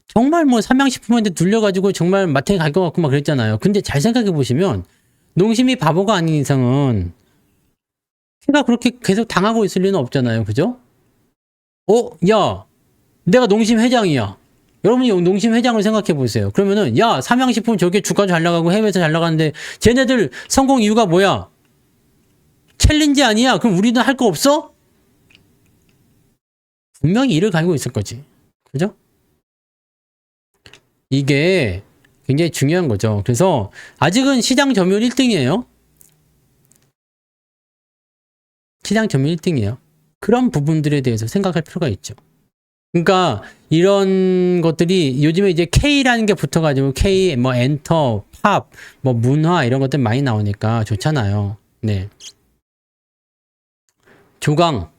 정말 뭐 삼양식품한테 눌려가지고 정말 마트에 갈 것 같고 막 그랬잖아요. 근데 잘 생각해 보시면 농심이 바보가 아닌 이상은 걔가 그렇게 계속 당하고 있을 리는 없잖아요. 그죠? 야, 내가 농심 회장이야. 여러분이 농심 회장을 생각해 보세요. 그러면은 야, 삼양식품 저게 주가 잘 나가고 해외에서 잘 나가는데 쟤네들 성공 이유가 뭐야? 챌린지 아니야? 그럼 우리는 할 거 없어? 분명히 이를 갈고 있을 거지. 그죠? 이게 굉장히 중요한 거죠. 그래서 아직은 시장 점유율 1등이에요. 시장 점유율 1등이에요. 그런 부분들에 대해서 생각할 필요가 있죠. 그러니까 이런 것들이 요즘에 이제 K라는 게 붙어가지고 K, 뭐 엔터, 팝, 뭐 문화 이런 것들 많이 나오니까 좋잖아요. 네. 조강.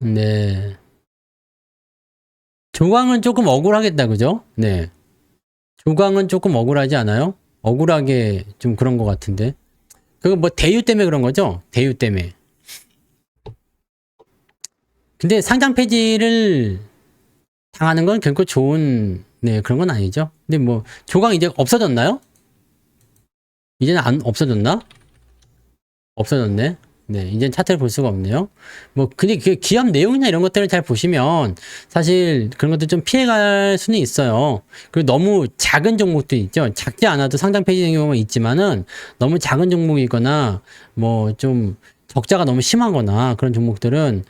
네. 조강은 조금 억울하겠다, 그죠? 네. 조강은 조금 억울하지 않아요? 억울하게 좀 그런 것 같은데. 그거 뭐 대유 때문에 그런 거죠? 대유 때문에. 근데 상장 폐지를 당하는 건 결코 좋은, 네, 그런 건 아니죠. 근데 뭐, 조강 이제 없어졌나요? 이제는 안, 없어졌나? 없어졌네. 네, 이제는 차트를 볼 수가 없네요. 뭐, 근데 그 기업 내용이나 이런 것들을 잘 보시면 사실 그런 것들 좀 피해갈 수는 있어요. 그리고 너무 작은 종목도 있죠. 작지 않아도 상장 폐지된 경우가 있지만은 너무 작은 종목이거나 뭐 좀 적자가 너무 심하거나 그런 종목들은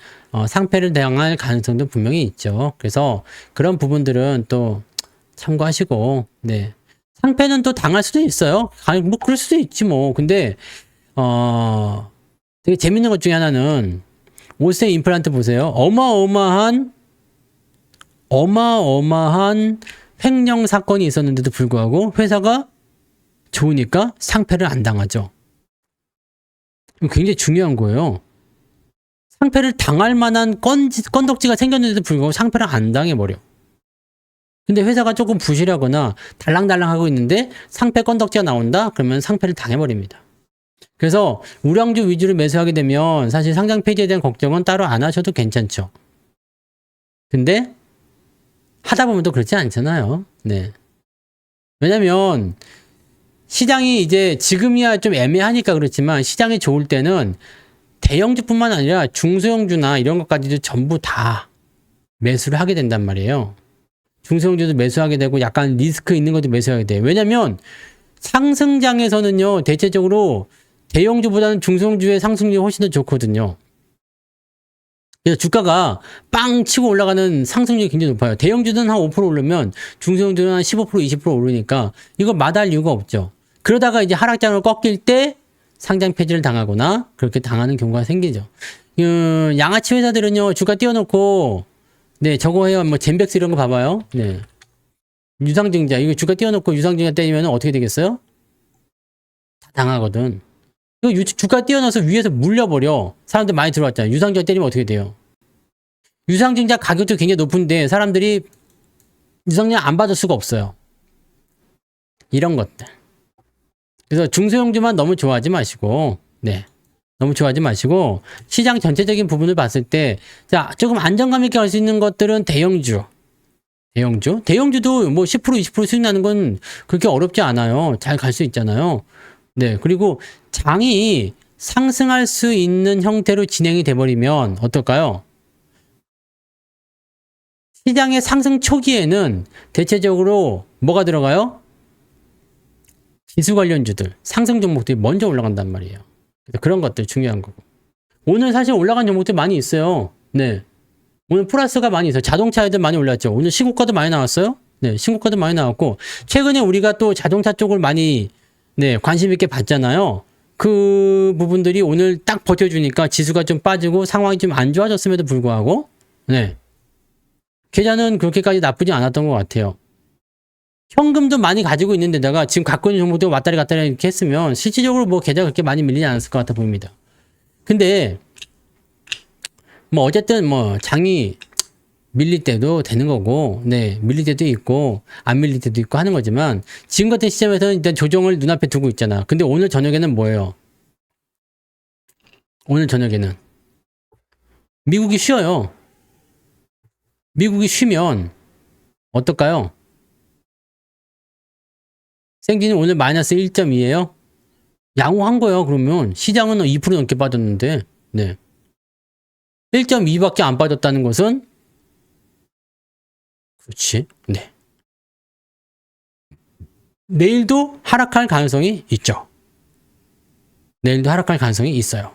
상패를 당할 가능성도 분명히 있죠. 그래서 그런 부분들은 또 참고하시고, 네. 상패는 또 당할 수도 있어요. 뭐 그럴 수도 있지 뭐. 근데 되게 재밌는 것 중에 하나는 올세 임플란트 보세요. 어마어마한 횡령 사건이 있었는데도 불구하고 회사가 좋으니까 상패를 안 당하죠. 굉장히 중요한 거예요. 상패를 당할 만한 건덕지가 생겼는데도 불구하고 상패를 안 당해버려. 근데 회사가 조금 부실하거나 달랑달랑하고 있는데 상패 건덕지가 나온다? 그러면 상패를 당해버립니다. 그래서 우량주 위주로 매수하게 되면 사실 상장 폐지에 대한 걱정은 따로 안 하셔도 괜찮죠. 근데 하다 보면 또 그렇지 않잖아요. 네. 왜냐면 시장이 이제 지금이야 좀 애매하니까 그렇지만 시장이 좋을 때는 대형주뿐만 아니라 중소형주나 이런 것까지도 전부 다 매수를 하게 된단 말이에요. 중소형주도 매수하게 되고 약간 리스크 있는 것도 매수하게 돼요. 왜냐면 상승장에서는요, 대체적으로 대형주보다는 중소형주의 상승률이 훨씬 더 좋거든요. 그래서 주가가 빵 치고 올라가는 상승률이 굉장히 높아요. 대형주는 한 5% 오르면 중소형주는 한 15%, 20% 오르니까 이거 마다할 이유가 없죠. 그러다가 이제 하락장을 꺾일 때 상장 폐지를 당하거나 그렇게 당하는 경우가 생기죠. 양아치 회사들은요, 주가 띄워놓고, 네, 저거 해요. 뭐, 젠백스 이런 거 봐봐요. 네. 유상증자, 이거 주가 띄워놓고 유상증자 때리면 어떻게 되겠어요? 다 당하거든. 이거 주가 띄워놔서 위에서 물려버려. 사람들 많이 들어왔잖아요. 유상증자 때리면 어떻게 돼요? 유상증자 가격도 굉장히 높은데 사람들이 유상증자 안 받을 수가 없어요. 이런 것들. 그래서 중소형주만 너무 좋아하지 마시고, 네. 너무 좋아하지 마시고, 시장 전체적인 부분을 봤을 때, 자, 조금 안정감 있게 할 수 있는 것들은 대형주. 대형주도 뭐 10%, 20% 수익 나는 건 그렇게 어렵지 않아요. 잘 갈 수 있잖아요. 네. 그리고 장이 상승할 수 있는 형태로 진행이 돼버리면 어떨까요? 시장의 상승 초기에는 대체적으로 뭐가 들어가요? 지수 관련주들, 상승 종목들이 먼저 올라간단 말이에요. 그래서 그런 것들 중요한 거고. 오늘 사실 올라간 종목들 많이 있어요. 네. 오늘 플러스가 많이 있어요. 자동차 애들 많이 올랐죠. 오늘 신고가도 많이 나왔어요. 네. 신고가도 많이 나왔고, 최근에 우리가 또 자동차 쪽을 많이, 네, 관심 있게 봤잖아요. 그 부분들이 오늘 딱 버텨주니까 지수가 좀 빠지고 상황이 좀 안 좋아졌음에도 불구하고, 네. 계좌는 그렇게까지 나쁘지 않았던 것 같아요. 현금도 많이 가지고 있는 데다가 지금 갖고 있는 종목도 왔다리 갔다리 이렇게 했으면 실질적으로 뭐 계좌가 그렇게 많이 밀리지 않았을 것 같아 보입니다. 근데 뭐 어쨌든 뭐 장이 밀릴 때도 되는 거고, 네, 밀릴 때도 있고 안 밀릴 때도 있고 하는 거지만 지금 같은 시점에서는 일단 조정을 눈앞에 두고 있잖아. 근데 오늘 저녁에는 뭐예요? 오늘 저녁에는 미국이 쉬어요. 미국이 쉬면 어떨까요? 생기는 오늘 마이너스 1.2예요. 양호한 거예요. 그러면 시장은 2% 넘게 빠졌는데, 네. 1.2밖에 안 빠졌다는 것은 그렇지. 네. 내일도 하락할 가능성이 있죠. 내일도 하락할 가능성이 있어요.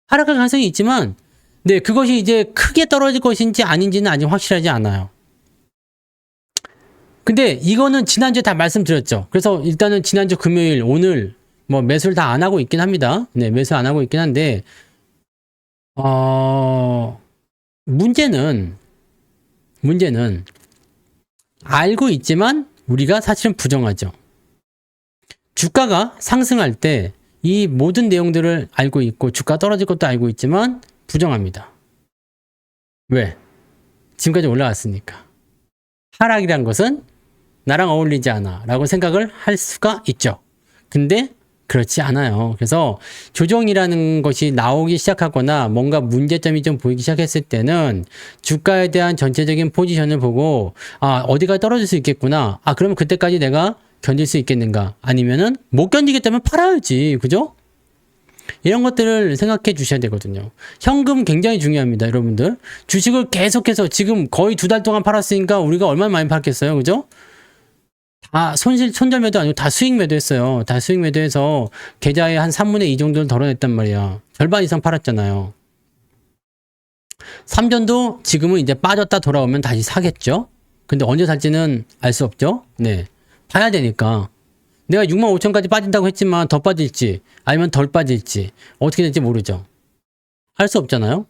하락할 가능성이 있지만, 네, 그것이 이제 크게 떨어질 것인지 아닌지는 아직 확실하지 않아요. 근데 이거는 지난주에 다 말씀드렸죠. 그래서 일단은 지난주 금요일, 오늘 뭐 매수를 다 안 하고 있긴 합니다. 네, 매수 안 하고 있긴 한데, 문제는 알고 있지만 우리가 사실은 부정하죠. 주가가 상승할 때 이 모든 내용들을 알고 있고 주가 떨어질 것도 알고 있지만 부정합니다. 왜? 지금까지 올라왔으니까. 하락이란 것은 나랑 어울리지 않아 라고 생각을 할 수가 있죠. 근데 그렇지 않아요. 그래서 조정이라는 것이 나오기 시작하거나 뭔가 문제점이 좀 보이기 시작했을 때는 주가에 대한 전체적인 포지션을 보고 어디가 떨어질 수 있겠구나. 그러면 그때까지 내가 견딜 수 있겠는가? 아니면은 못 견디겠다면 팔아야지. 그죠? 이런 것들을 생각해 주셔야 되거든요. 현금 굉장히 중요합니다, 여러분들. 주식을 계속해서 지금 거의 2달 동안 팔았으니까 우리가 얼마나 많이 팔겠어요. 그죠? 다 손절 매도 아니고 다 수익 매도했어요. 다 수익 매도해서 계좌에 한 3분의 2 정도를 덜어냈단 말이야. 절반 이상 팔았잖아요. 삼전도 지금은 이제 빠졌다 돌아오면 다시 사겠죠? 근데 언제 살지는 알 수 없죠? 네. 봐야 되니까. 내가 65,000까지 빠진다고 했지만 더 빠질지 아니면 덜 빠질지 어떻게 될지 모르죠. 알 수 없잖아요.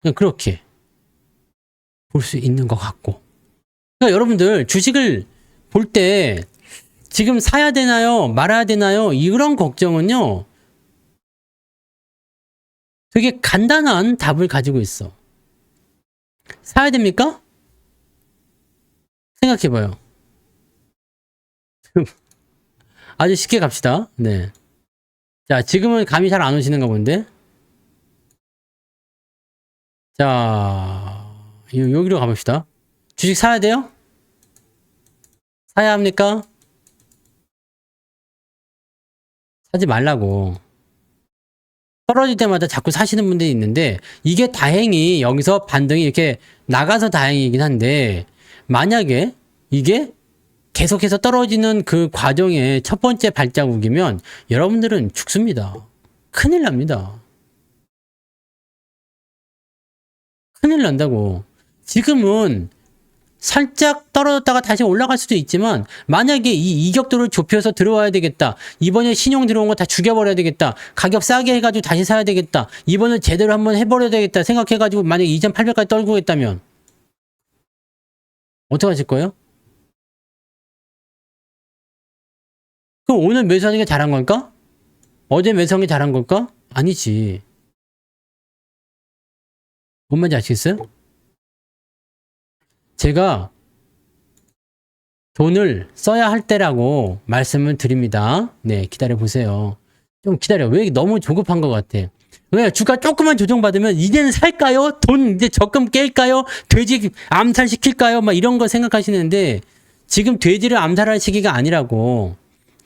그냥 그렇게 볼 수 있는 것 같고. 그러니까 여러분들 주식을 볼 때 지금 사야 되나요? 말아야 되나요? 이런 걱정은요. 되게 간단한 답을 가지고 있어. 사야 됩니까? 생각해봐요. 아주 쉽게 갑시다. 네. 자, 지금은 감이 잘 안 오시는가 본데. 자, 여기로 가봅시다. 주식 사야 돼요? 사야 합니까? 사지 말라고. 떨어질 때마다 자꾸 사시는 분들이 있는데 이게 다행히 여기서 반등이 이렇게 나가서 다행이긴 한데 만약에 이게 계속해서 떨어지는 그 과정의 첫 번째 발자국이면 여러분들은 죽습니다. 큰일 납니다. 큰일 난다고. 지금은 살짝 떨어졌다가 다시 올라갈 수도 있지만 만약에 이 이격도를 좁혀서 들어와야 되겠다. 이번에 신용 들어온 거 다 죽여버려야 되겠다. 가격 싸게 해가지고 다시 사야 되겠다. 이번을 제대로 한번 해버려야 되겠다 생각해가지고 만약에 2,800까지 떨고 있다면 어떻게 하실 거예요? 그럼 오늘 매수하는 게 잘한 걸까? 어제 매수한 게 잘한 걸까? 아니지. 뭔 말인지 아시겠어요? 제가 돈을 써야 할 때라고 말씀을 드립니다. 네, 기다려 보세요. 좀 기다려. 왜 너무 조급한 것 같아? 왜 주가 조금만 조정받으면 이제는 살까요? 돈 이제 적금 깰까요? 돼지 암살시킬까요? 막 이런 거 생각하시는데 지금 돼지를 암살할 시기가 아니라고.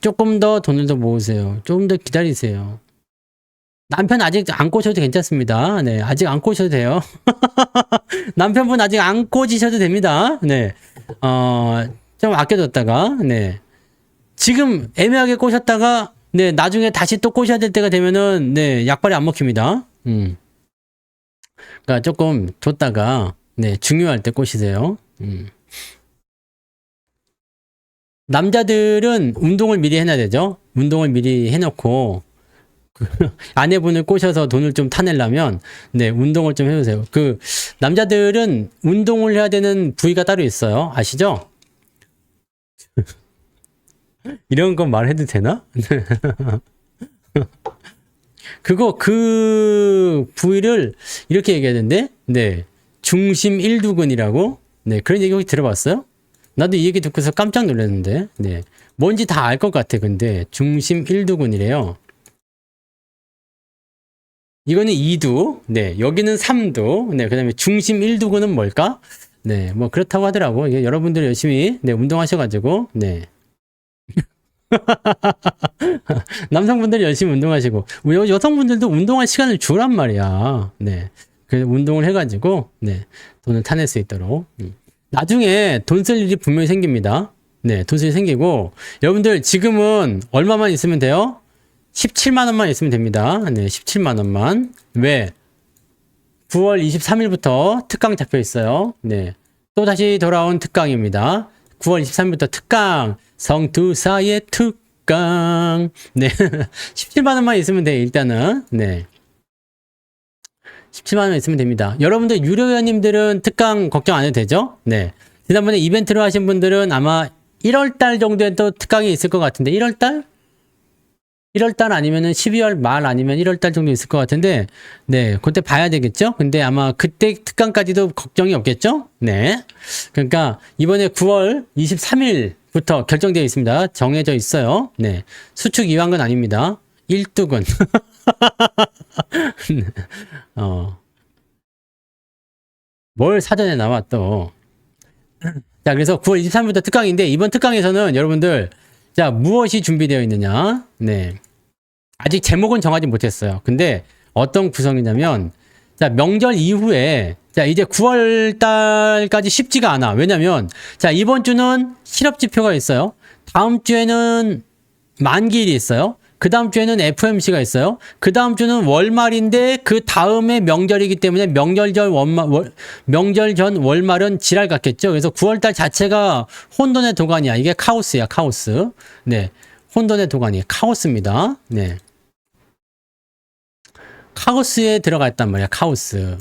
조금 더 돈을 더 모으세요. 조금 더 기다리세요. 남편 아직 안 꼬셔도 괜찮습니다. 네, 아직 안 꼬셔도 돼요. 남편분 아직 안 꼬지셔도 됩니다. 네, 좀 아껴뒀다가, 네. 지금 애매하게 꼬셨다가, 네, 나중에 다시 또 꼬셔야 될 때가 되면은, 네, 약발이 안 먹힙니다. 그러니까 조금 뒀다가, 네, 중요할 때 꼬시세요. 남자들은 운동을 미리 해놔야 되죠. 운동을 미리 해놓고, 아내분을 꼬셔서 돈을 좀 타내려면, 네, 운동을 좀 해주세요. 남자들은 운동을 해야 되는 부위가 따로 있어요. 아시죠? 이런 건 말해도 되나? 그 부위를 이렇게 얘기하는데, 네, 중심 1두근이라고, 네, 그런 얘기 혹시 들어봤어요? 나도 이 얘기 듣고서 깜짝 놀랐는데, 네, 뭔지 다 알 것 같아. 근데 중심 1두근이래요. 이거는 2두, 네, 여기는 3두, 네, 그 다음에 중심 1두근은 뭘까? 네, 뭐 그렇다고 하더라고. 이게 여러분들 열심히, 네, 운동하셔가지고, 네. 남성분들 열심히 운동하시고, 여성분들도 운동할 시간을 주란 말이야. 네. 그래서 운동을 해가지고, 네, 돈을 타낼 수 있도록. 나중에 돈 쓸 일이 분명히 생깁니다. 네, 돈 쓸 일이 생기고, 여러분들 지금은 얼마만 있으면 돼요? 17만 원만 있으면 됩니다. 네, 17만 원만. 왜? 9월 23일부터 특강 잡혀 있어요. 네. 또 다시 돌아온 특강입니다. 9월 23일부터 특강. 성투사의 특강. 네. 17만 원만 있으면 돼, 일단은. 네. 17만 원 있으면 됩니다. 여러분들 유료회원님들은 특강 걱정 안 해도 되죠? 네. 지난번에 이벤트로 하신 분들은 아마 1월달 정도에 또 특강이 있을 것 같은데, 1월달? 1월달 아니면은 12월 말 아니면 1월달 정도 있을 것 같은데, 네, 그때 봐야 되겠죠? 근데 아마 그때 특강까지도 걱정이 없겠죠? 네. 그러니까 이번에 9월 23일부터 결정되어 있습니다. 정해져 있어요. 네. 수축 이완 건 아닙니다. 1뚝은. 뭘 사전에 나와 또. 자, 그래서 9월 23일부터 특강인데, 이번 특강에서는 여러분들, 자, 무엇이 준비되어 있느냐? 네. 아직 제목은 정하지 못했어요. 근데 어떤 구성이냐면, 자, 명절 이후에, 자, 이제 9월 달까지 쉽지가 않아. 왜냐면, 자, 이번 주는 실업지표가 있어요. 다음 주에는 만기일이 있어요. 그 다음 주에는 FOMC가 있어요. 그 다음 주는 월말인데 그 다음에 명절이기 때문에 명절 전 월말은 지랄 같겠죠. 그래서 9월달 자체가 혼돈의 도가니야. 이게 카오스야, 카오스. 네. 혼돈의 도가니. 카오스입니다. 네. 카오스에 들어가 있단 말이야. 카오스.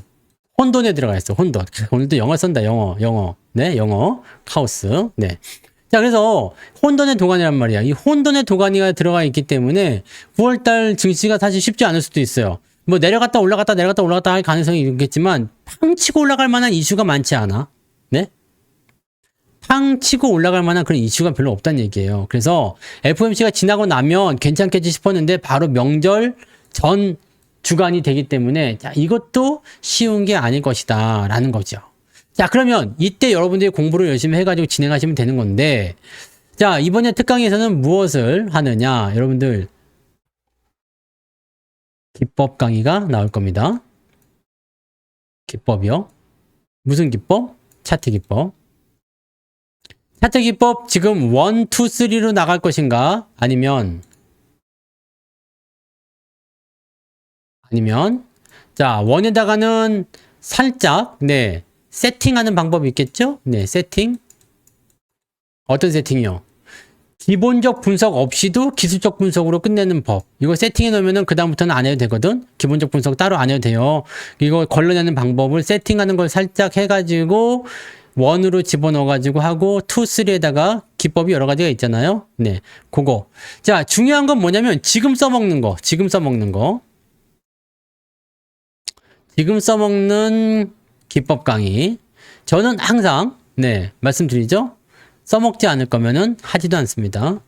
혼돈에 들어가 있어. 혼돈. 오늘도 영어 쓴다. 영어. 네. 영어. 카오스. 네. 자, 그래서 혼돈의 도가니란 말이야. 이 혼돈의 도가니가 들어가 있기 때문에 9월달 증시가 사실 쉽지 않을 수도 있어요. 뭐 내려갔다 올라갔다 할 가능성이 있겠지만 팡 치고 올라갈 만한 이슈가 많지 않아. 네? 팡 치고 올라갈 만한 그런 이슈가 별로 없다는 얘기예요. 그래서 FOMC가 지나고 나면 괜찮겠지 싶었는데 바로 명절 전 주간이 되기 때문에 자, 이것도 쉬운 게 아닐 것이다 라는 거죠. 자, 그러면 이때 여러분들이 공부를 열심히 해가지고 진행하시면 되는 건데, 자, 이번에 특강에서는 무엇을 하느냐? 여러분들, 기법 강의가 나올 겁니다. 기법이요. 무슨 기법? 차트 기법. 차트 기법 지금 1, 2, 3로 나갈 것인가? 아니면, 자, 1에다가는 살짝, 네. 세팅하는 방법이 있겠죠? 네, 세팅. 어떤 세팅이요? 기본적 분석 없이도 기술적 분석으로 끝내는 법. 이거 세팅해 놓으면은 그다음부터는 안 해도 되거든? 기본적 분석 따로 안 해도 돼요. 이거 걸러내는 방법을 세팅하는 걸 살짝 해가지고, 1으로 집어넣어가지고 하고, 2, 3에다가 기법이 여러 가지가 있잖아요? 네, 그거. 자, 중요한 건 뭐냐면, 지금 써먹는 거. 지금 써먹는 기법 강의. 저는 항상, 네, 말씀드리죠? 써먹지 않을 거면은 하지도 않습니다.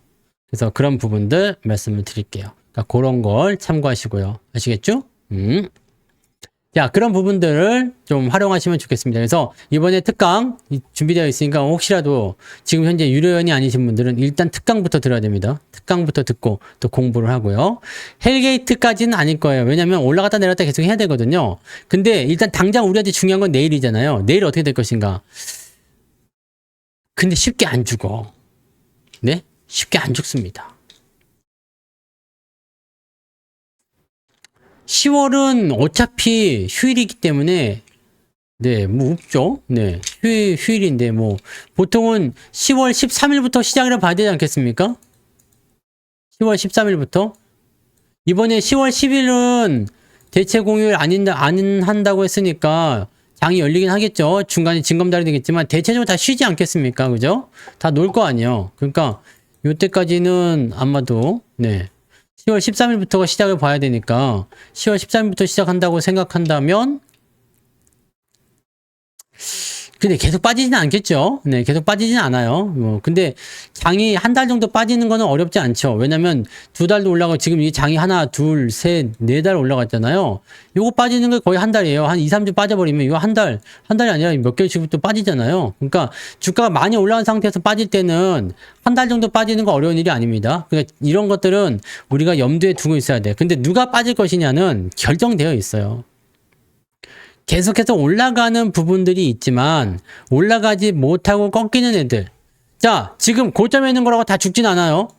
그래서 그런 부분들 말씀을 드릴게요. 그러니까 그런 걸 참고하시고요. 아시겠죠? 자, 그런 부분들을 좀 활용하시면 좋겠습니다. 그래서 이번에 특강 준비되어 있으니까 혹시라도 지금 현재 유료회원이 아니신 분들은 일단 특강부터 들어야 됩니다. 특강부터 듣고 또 공부를 하고요. 헬게이트까지는 아닐 거예요. 왜냐면 올라갔다 내렸다 계속 해야 되거든요. 근데 일단 당장 우리한테 중요한 건 내일이잖아요. 내일 어떻게 될 것인가. 근데 쉽게 안 죽어. 네? 쉽게 안 죽습니다. 10월은 어차피 휴일이기 때문에 네, 뭐 없죠. 네, 휴일인데 뭐 보통은 10월 13일부터 시작을 봐야 되지 않겠습니까? 10월 13일부터 이번에 10월 10일은 대체 공휴일 안 한다고 했으니까 장이 열리긴 하겠죠. 중간에 징검다리 되겠지만 대체적으로 다 쉬지 않겠습니까? 그죠? 다 놀 거 아니에요. 그러니까 요때까지는 아마도 네. 10월 13일부터가 시작을 봐야 되니까 10월 13일부터 시작한다고 생각한다면 근데 계속 빠지지는 않겠죠. 네, 계속 빠지지는 않아요. 근데 장이 한 달 정도 빠지는 거는 어렵지 않죠. 왜냐면 2달도 올라가고 지금 이 장이 하나, 둘, 셋, 4달 올라갔잖아요. 요거 빠지는 게 거의 한 달이에요. 한 2, 3주 빠져버리면 이거 한 달이 아니라 몇 개월씩부터 빠지잖아요. 그러니까 주가가 많이 올라간 상태에서 빠질 때는 한 달 정도 빠지는 거 어려운 일이 아닙니다. 그러니까 이런 것들은 우리가 염두에 두고 있어야 돼. 근데 누가 빠질 것이냐는 결정되어 있어요. 계속해서 올라가는 부분들이 있지만 올라가지 못하고 꺾이는 애들. 자, 지금 고점에 있는 거라고 다 죽진 않아요.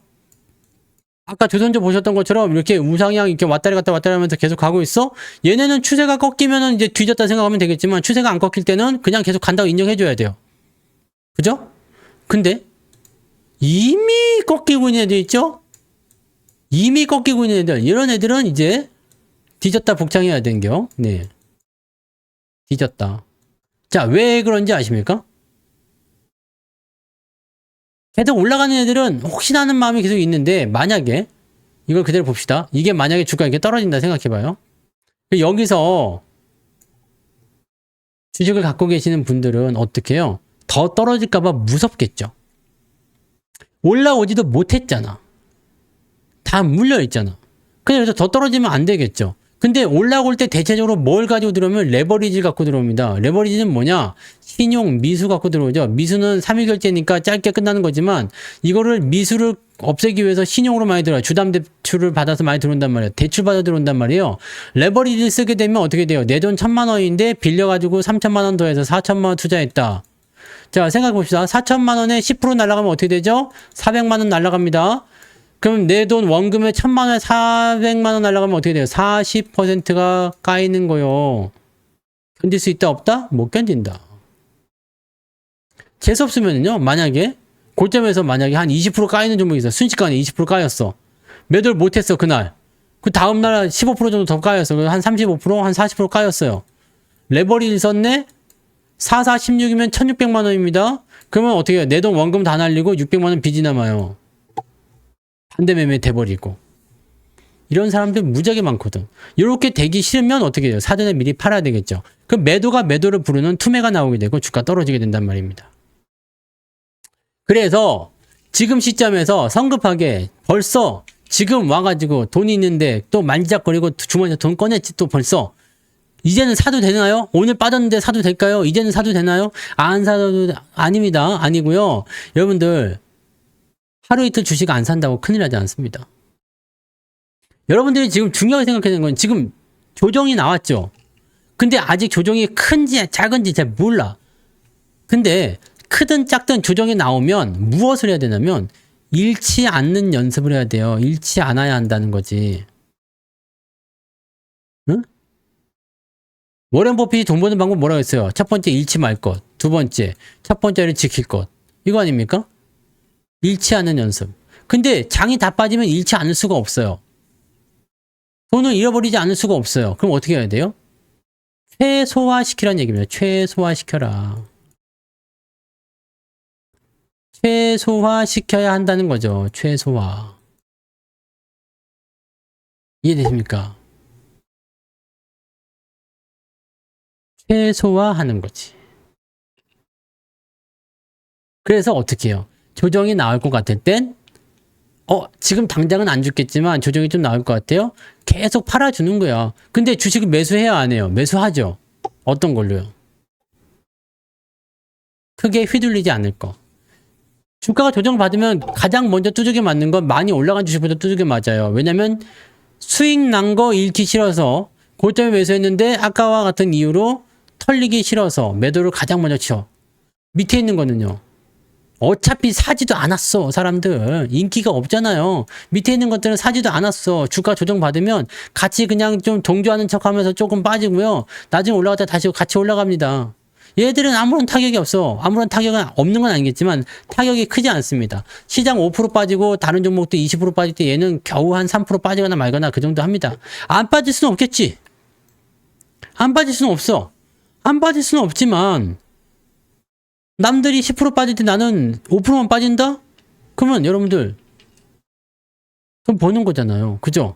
아까 조선주 보셨던 것처럼 이렇게 우상향 이렇게 왔다리 갔다 왔다리 하면서 계속 가고 있어? 얘네는 추세가 꺾이면은 이제 뒤졌다 생각하면 되겠지만 추세가 안 꺾일 때는 그냥 계속 간다고 인정해줘야 돼요. 그죠? 근데 이미 꺾이고 있는 애들 있죠? 이미 꺾이고 있는 애들. 이런 애들은 이제 뒤졌다 복창해야 된겨. 네. 뒤졌다. 자, 왜 그런지 아십니까? 계속 올라가는 애들은 혹시나 하는 마음이 계속 있는데 만약에 이걸 그대로 봅시다. 이게 만약에 주가가 이렇게 떨어진다 생각해봐요. 여기서 주식을 갖고 계시는 분들은 어떻게 해요? 더 떨어질까봐 무섭겠죠. 올라오지도 못했잖아. 다 물려있잖아. 그래서 더 떨어지면 안 되겠죠. 근데 올라올 때 대체적으로 뭘 가지고 들어오면 레버리지 갖고 들어옵니다. 레버리지는 뭐냐? 신용, 미수 갖고 들어오죠. 미수는 3일 결제니까 짧게 끝나는 거지만 이거를 미수를 없애기 위해서 신용으로 많이 들어와요. 주담 대출을 받아서 많이 들어온단 말이에요. 대출 받아 들어온단 말이에요. 레버리지를 쓰게 되면 어떻게 돼요? 내 돈 1,000만 원인데 빌려가지고 3,000만 원 더해서 4,000만 원 투자했다. 자, 생각해 봅시다. 4,000만 원에 10% 날아가면 어떻게 되죠? 400만 원 날아갑니다. 그럼 내 돈 원금에 1,000만 원에 400만 원 날아가면 어떻게 돼요? 40%가 까이는 거요. 견딜 수 있다 없다? 못 견딘다. 재수 없으면요. 만약에 고점에서 만약에 한 20% 까이는 종목이 있어. 순식간에 20% 까였어. 매도를 못했어 그날. 그 다음날 15% 정도 더 까였어. 한 35%, 한 40% 까였어요. 레버리지 썼네? 4, 4, 16이면 1,600만 원입니다. 그러면 어떻게 해요? 내 돈 원금 다 날리고 600만 원 빚이 남아요. 반대매매 돼버리고. 이런 사람들 무지하게 많거든. 이렇게 되기 싫으면 어떻게 돼요? 사전에 미리 팔아야 되겠죠. 그 매도가 매도를 부르는 투매가 나오게 되고 주가 떨어지게 된단 말입니다. 그래서 지금 시점에서 성급하게 벌써 지금 와가지고 돈이 있는데 또 만지작거리고 주머니에서 돈 꺼냈지 또 벌써 이제는 사도 되나요? 오늘 빠졌는데 사도 될까요? 이제는 사도 되나요? 안 사도 아닙니다. 아니고요. 여러분들 하루 이틀 주식 안 산다고 큰일 나지 않습니다. 여러분들이 지금 중요하게 생각해야 되는 건 지금 조정이 나왔죠. 근데 아직 조정이 큰지 작은지 잘 몰라. 근데 크든 작든 조정이 나오면 무엇을 해야 되냐면 잃지 않는 연습을 해야 돼요. 잃지 않아야 한다는 거지. 응? 워렌 버핏이 돈 버는 방법 뭐라고 했어요? 첫 번째 잃지 말 것. 두 번째 첫 번째를 지킬 것. 이거 아닙니까? 잃지 않는 연습. 근데 장이 다 빠지면 잃지 않을 수가 없어요. 돈을 잃어버리지 않을 수가 없어요. 그럼 어떻게 해야 돼요? 최소화시키라는 얘기입니다. 최소화시켜라. 최소화시켜야 한다는 거죠. 최소화. 이해되십니까? 최소화하는 거지. 그래서 어떻게 해요? 조정이 나올 것 같을 땐 지금 당장은 안 죽겠지만 조정이 좀 나올 것 같아요? 계속 팔아주는 거야. 근데 주식을 매수해야 안 해요? 매수하죠. 어떤 걸로요? 크게 휘둘리지 않을 거. 주가가 조정받으면 가장 먼저 두들겨 맞는 건 많이 올라간 주식보다 두들겨 맞아요. 왜냐면 수익 난 거 잃기 싫어서 고점에 매수했는데 아까와 같은 이유로 털리기 싫어서 매도를 가장 먼저 쳐. 밑에 있는 거는요. 어차피 사지도 않았어. 사람들 인기가 없잖아요. 밑에 있는 것들은 사지도 않았어. 주가 조정받으면 같이 그냥 좀 동조하는 척하면서 조금 빠지고요. 나중에 올라갔다 다시 같이 올라갑니다. 얘들은 아무런 타격이 없어. 아무런 타격은 없는 건 아니겠지만 타격이 크지 않습니다. 시장 5% 빠지고 다른 종목도 20% 빠질 때 얘는 겨우 한 3% 빠지거나 말거나 그 정도 합니다. 안 빠질 수는 없겠지. 안 빠질 수는 없어. 안 빠질 수는 없지만 남들이 10% 빠질 때 나는 5%만 빠진다? 그러면 여러분들 돈 버는 거잖아요. 그죠?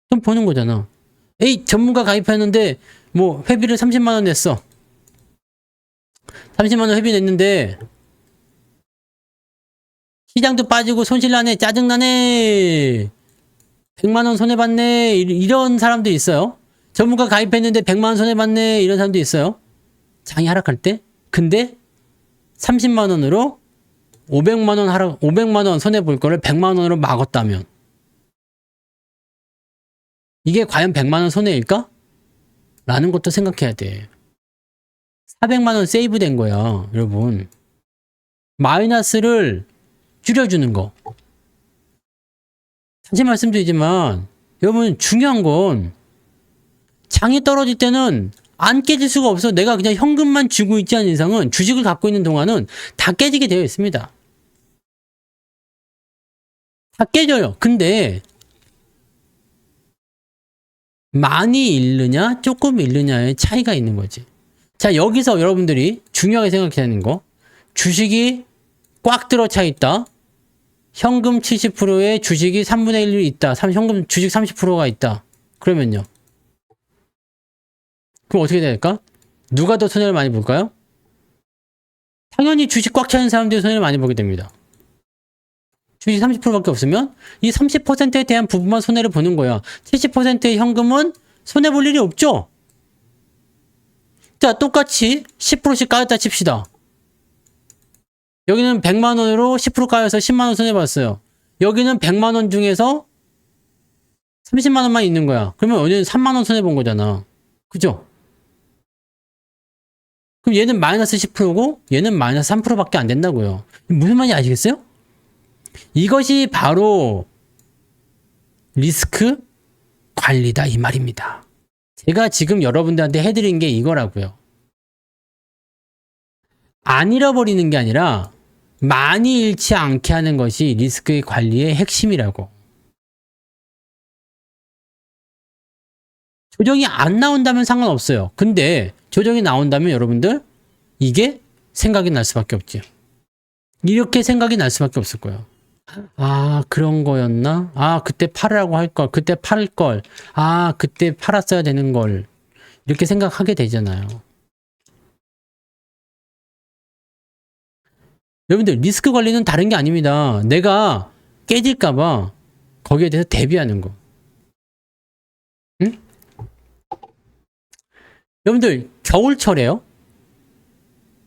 돈 버는 거잖아. 에이, 전문가 가입했는데 뭐 회비를 30만 원 냈어. 30만 원 회비 냈는데 시장도 빠지고 손실나네, 짜증나네, 100만 원 손해봤네, 이런 사람도 있어요. 전문가 가입했는데 100만 원 손해봤네, 이런 사람도 있어요. 장이 하락할 때. 근데 30만 원으로 500만 원 손해 볼 거를 100만 원으로 막았다면 이게 과연 100만 원 손해일까? 라는 것도 생각해야 돼. 400만 원 세이브 된 거야, 여러분. 마이너스를 줄여주는 거. 다시 말씀드리지만, 여러분, 중요한 건, 장이 떨어질 때는 안 깨질 수가 없어. 내가 그냥 현금만 쥐고 있지 않은 이상은 주식을 갖고 있는 동안은 다 깨지게 되어 있습니다. 다 깨져요. 근데, 많이 잃느냐, 조금 잃느냐의 차이가 있는 거지. 자, 여기서 여러분들이 중요하게 생각해야 하는 거. 주식이 꽉 들어차 있다. 현금 70%에 주식이 3분의 1이 있다. 현금 주식 30%가 있다. 그러면요. 그럼 어떻게 될까? 누가 더 손해를 많이 볼까요? 당연히 주식 꽉 차 있는 사람들이 손해를 많이 보게 됩니다. 주식 30%밖에 없으면 이 30%에 대한 부분만 손해를 보는 거야. 70%의 현금은 손해 볼 일이 없죠? 자, 똑같이 10%씩 까였다 칩시다. 여기는 100만 원으로 10% 까여서 10만 원 손해 봤어요. 여기는 100만 원 중에서 30만 원만 있는 거야. 그러면 여기는 3만 원 손해 본 거잖아. 그죠? 그럼 얘는 마이너스 10%고 얘는 마이너스 3%밖에 안 된다고요. 무슨 말인지 아시겠어요? 이것이 바로 리스크 관리다 이 말입니다. 제가 지금 여러분들한테 해드린 게 이거라고요. 안 잃어버리는 게 아니라 많이 잃지 않게 하는 것이 리스크 관리의 핵심이라고. 조정이 안 나온다면 상관없어요. 근데 조정이 나온다면 여러분들 이게 생각이 날 수밖에 없지. 이렇게 생각이 날 수밖에 없을 거예요. 아, 그런 거였나? 아, 그때 팔으라고 할 걸. 그때 팔 걸. 아, 그때 팔았어야 되는 걸. 이렇게 생각하게 되잖아요. 여러분들, 리스크 관리는 다른 게 아닙니다. 내가 깨질까봐 거기에 대해서 대비하는 거. 응? 여러분들, 겨울철에요?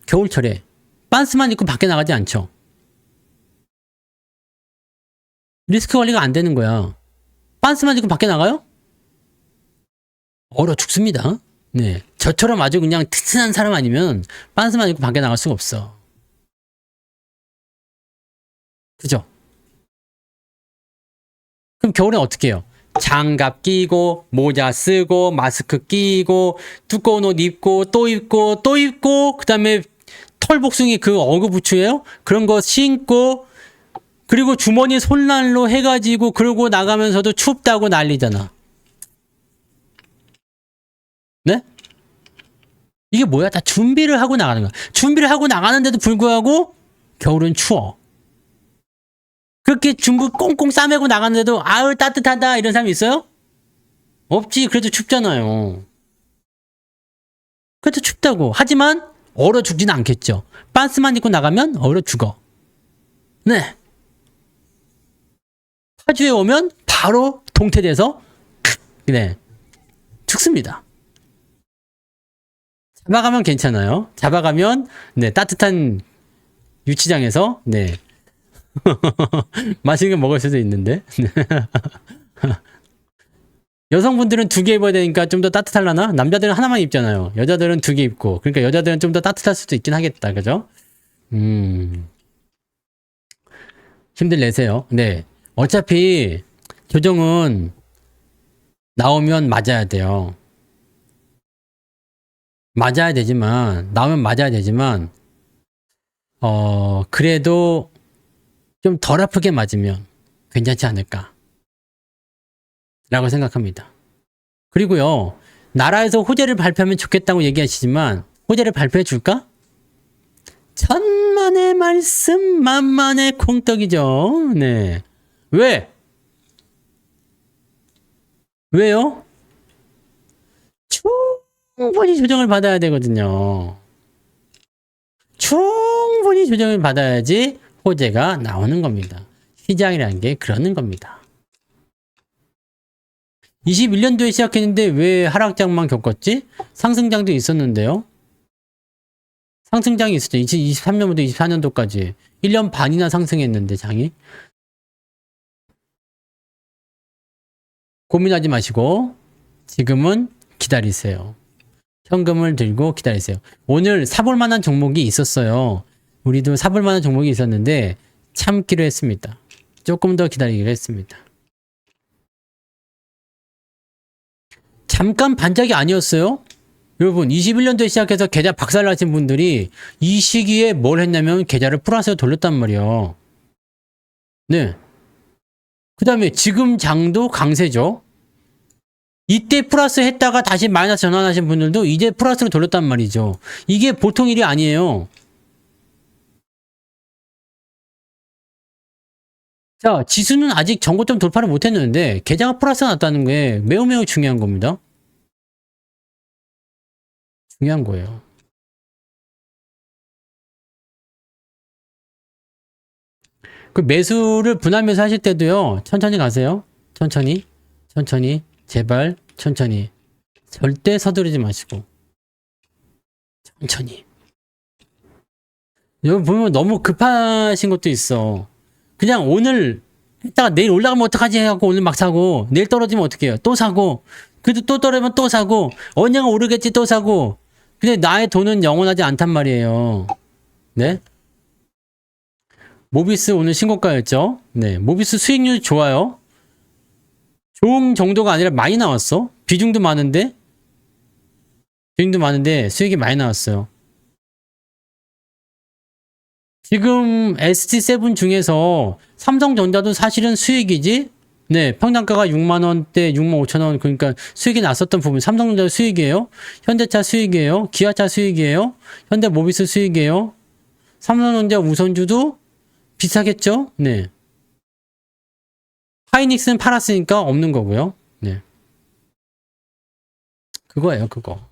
겨울철에. 빤스만 입고 밖에 나가지 않죠? 리스크 관리가 안 되는 거야. 빤스만 입고 밖에 나가요? 얼어 죽습니다. 네. 저처럼 아주 그냥 튼튼한 사람 아니면 빤스만 입고 밖에 나갈 수가 없어. 그죠? 그럼 겨울엔 어떻게 해요? 장갑 끼고, 모자 쓰고, 마스크 끼고, 두꺼운 옷 입고, 또 입고, 또 입고, 그 다음에 털복숭이 그 어그 부츠예요? 그런 거 신고, 그리고 주머니 손난로 해가지고 그러고 나가면서도 춥다고 난리잖아. 네? 이게 뭐야? 다 준비를 하고 나가는 거야. 준비를 하고 나가는데도 불구하고 겨울은 추워. 그렇게 준비 꽁꽁 싸매고 나가는데도 아유 따뜻하다 이런 사람이 있어요? 없지. 그래도 춥잖아요. 그래도 춥다고. 하지만 얼어 죽지는 않겠죠. 빤스만 입고 나가면 얼어 죽어. 네. 파주에 오면 바로 동태돼서 네 죽습니다. 잡아가면 괜찮아요. 잡아가면 네 따뜻한 유치장에서 네 맛있는 거 먹을 수도 있는데 여성분들은 2개 입어야 되니까 좀 더 따뜻하려나? 남자들은 하나만 입잖아요. 여자들은 2개 입고 그러니까 여자들은 좀 더 따뜻할 수도 있긴 하겠다. 그죠? 힘들 내세요. 네. 어차피 조정은 나오면 맞아야 돼요. 맞아야 되지만 나오면 맞아야 되지만 그래도 좀 덜 아프게 맞으면 괜찮지 않을까 라고 생각합니다. 그리고요 나라에서 호재를 발표하면 좋겠다고 얘기하시지만 호재를 발표해 줄까? 천만의 말씀 만만의 콩떡이죠. 네. 왜? 왜요? 충분히 조정을 받아야 되거든요. 충분히 조정을 받아야지 호재가 나오는 겁니다. 시장이라는 게 그러는 겁니다. 21년도에 시작했는데 왜 하락장만 겪었지? 상승장도 있었는데요. 상승장이 있었죠. 2023년부터 24년도까지 1년 반이나 상승했는데 장이. 고민하지 마시고 지금은 기다리세요. 현금을 들고 기다리세요. 오늘 사볼 만한 종목이 있었어요. 우리도 사볼 만한 종목이 있었는데 참기로 했습니다. 조금 더 기다리기로 했습니다. 잠깐 반짝이 아니었어요? 여러분 21년도에 시작해서 계좌 박살나신 분들이 이 시기에 뭘 했냐면 계좌를 플러스로 돌렸단 말이에요. 네. 그 다음에 지금 장도 강세죠. 이때 플러스 했다가 다시 마이너스 전환하신 분들도 이제 플러스로 돌렸단 말이죠. 이게 보통 일이 아니에요. 자, 지수는 아직 전고점 돌파를 못했는데 계좌가 플러스가 났다는 게 매우 매우 중요한 겁니다. 중요한 거예요. 그 매수를 분할 매수 하실 때도요. 천천히 가세요. 천천히. 천천히. 제발 천천히. 절대 서두르지 마시고. 천천히. 여기 보면 너무 급하신 것도 있어. 그냥 오늘 했다가 내일 올라가면 어떡하지 해갖고 오늘 막 사고 내일 떨어지면 어떡해요? 또 사고 그래도 또 떨어지면 또 사고 언젠가 오르겠지 또 사고 근데 나의 돈은 영원하지 않단 말이에요. 네? 모비스 오늘 신고가였죠? 네. 모비스 수익률 좋아요. 좋은 정도가 아니라 많이 나왔어. 비중도 많은데 수익이 많이 나왔어요. 지금 ST7 중에서 삼성전자도 사실은 수익이지? 네, 평당가가 6만원대, 6만 5천원, 그러니까 수익이 났었던 부분, 삼성전자 수익이에요, 현대차 수익이에요, 기아차 수익이에요, 현대모비스 수익이에요, 삼성전자 우선주도 비싸겠죠? 네. 하이닉스는 팔았으니까 없는 거고요. 네. 그거예요, 그거.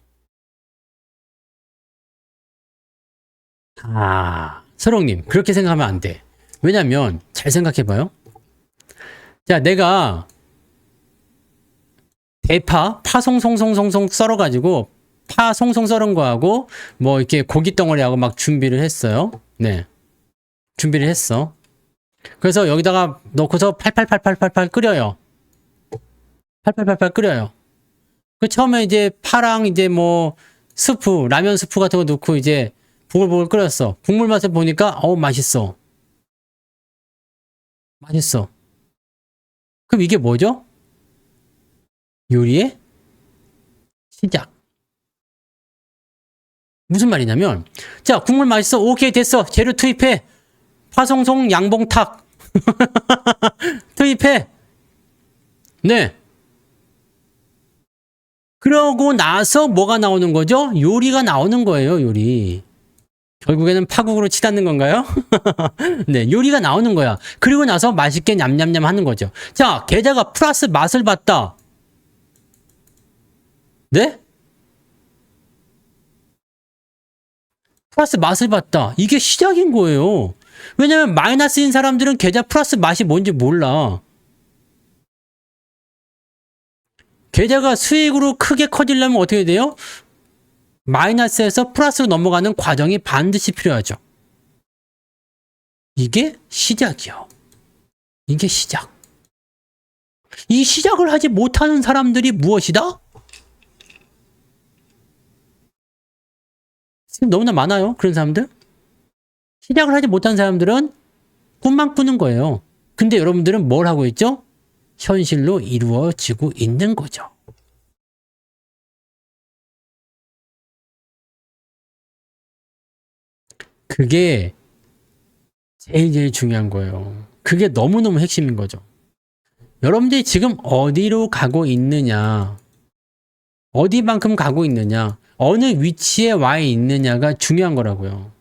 서롱님, 그렇게 생각하면 안 돼. 왜냐면, 잘 생각해봐요. 자, 내가 파 송송송송송 썰어가지고, 파 송송 썰은 거하고, 뭐, 이렇게 고기 덩어리하고 막 준비를 했어요. 네. 준비를 했어. 그래서 여기다가 넣고서 팔팔팔팔팔 끓여요. 팔팔팔팔 끓여요. 그 처음에 이제 파랑 이제 뭐, 스프, 라면 스프 같은 거 넣고 이제, 보글보글 끓였어. 국물 맛을 보니까 맛있어. 맛있어. 그럼 이게 뭐죠? 요리의 시작. 무슨 말이냐면 자, 국물 맛있어. 오케이 됐어. 재료 투입해. 파송송 양봉탁 투입해. 네. 그러고 나서 뭐가 나오는 거죠? 요리가 나오는 거예요. 요리. 결국에는 파국으로 치닫는 건가요? 네, 요리가 나오는 거야. 그리고 나서 맛있게 냠냠냠 하는 거죠. 자, 계좌가 플러스 맛을 봤다. 네? 플러스 맛을 봤다. 이게 시작인 거예요. 왜냐면 마이너스인 사람들은 계좌 플러스 맛이 뭔지 몰라. 계좌가 수익으로 크게 커지려면 어떻게 돼요? 마이너스에서 플러스로 넘어가는 과정이 반드시 필요하죠. 이게 시작이요. 이게 시작. 이 시작을 하지 못하는 사람들이 무엇이다? 지금 너무나 많아요. 그런 사람들. 시작을 하지 못한 사람들은 꿈만 꾸는 거예요. 근데 여러분들은 뭘 하고 있죠? 현실로 이루어지고 있는 거죠. 그게 제일 중요한 거예요. 그게 너무너무 핵심인 거죠. 여러분들이 지금 어디로 가고 있느냐, 어디만큼 가고 있느냐, 어느 위치에 와 있느냐가 중요한 거라고요.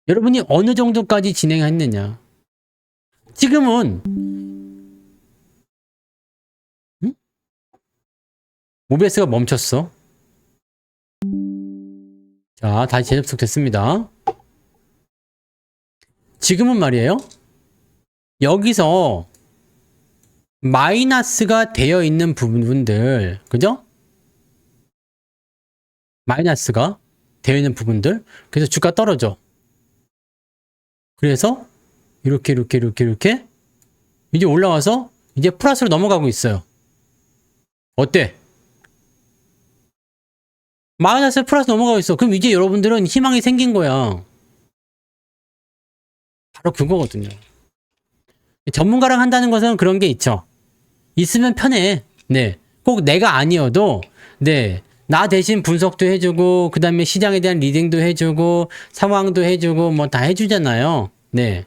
여러분이 어느 정도까지 진행했느냐. 지금은 OBS가 멈췄어. 자, 다시 재접속 됐습니다. 지금은 말이에요. 여기서 마이너스가 되어 있는 부분들, 그죠? 마이너스가 되어 있는 부분들. 그래서 주가 떨어져. 그래서 이렇게 이제 올라와서 이제 플러스로 넘어가고 있어요. 어때? 마이너스 플러스 넘어가고 있어. 그럼 이제 여러분들은 희망이 생긴 거야. 바로 그거거든요. 전문가랑 한다는 것은 그런 게 있죠. 있으면 편해. 네. 꼭 내가 아니어도, 네. 나 대신 분석도 해주고, 그 다음에 시장에 대한 리딩도 해주고, 상황도 해주고, 뭐 다 해주잖아요. 네.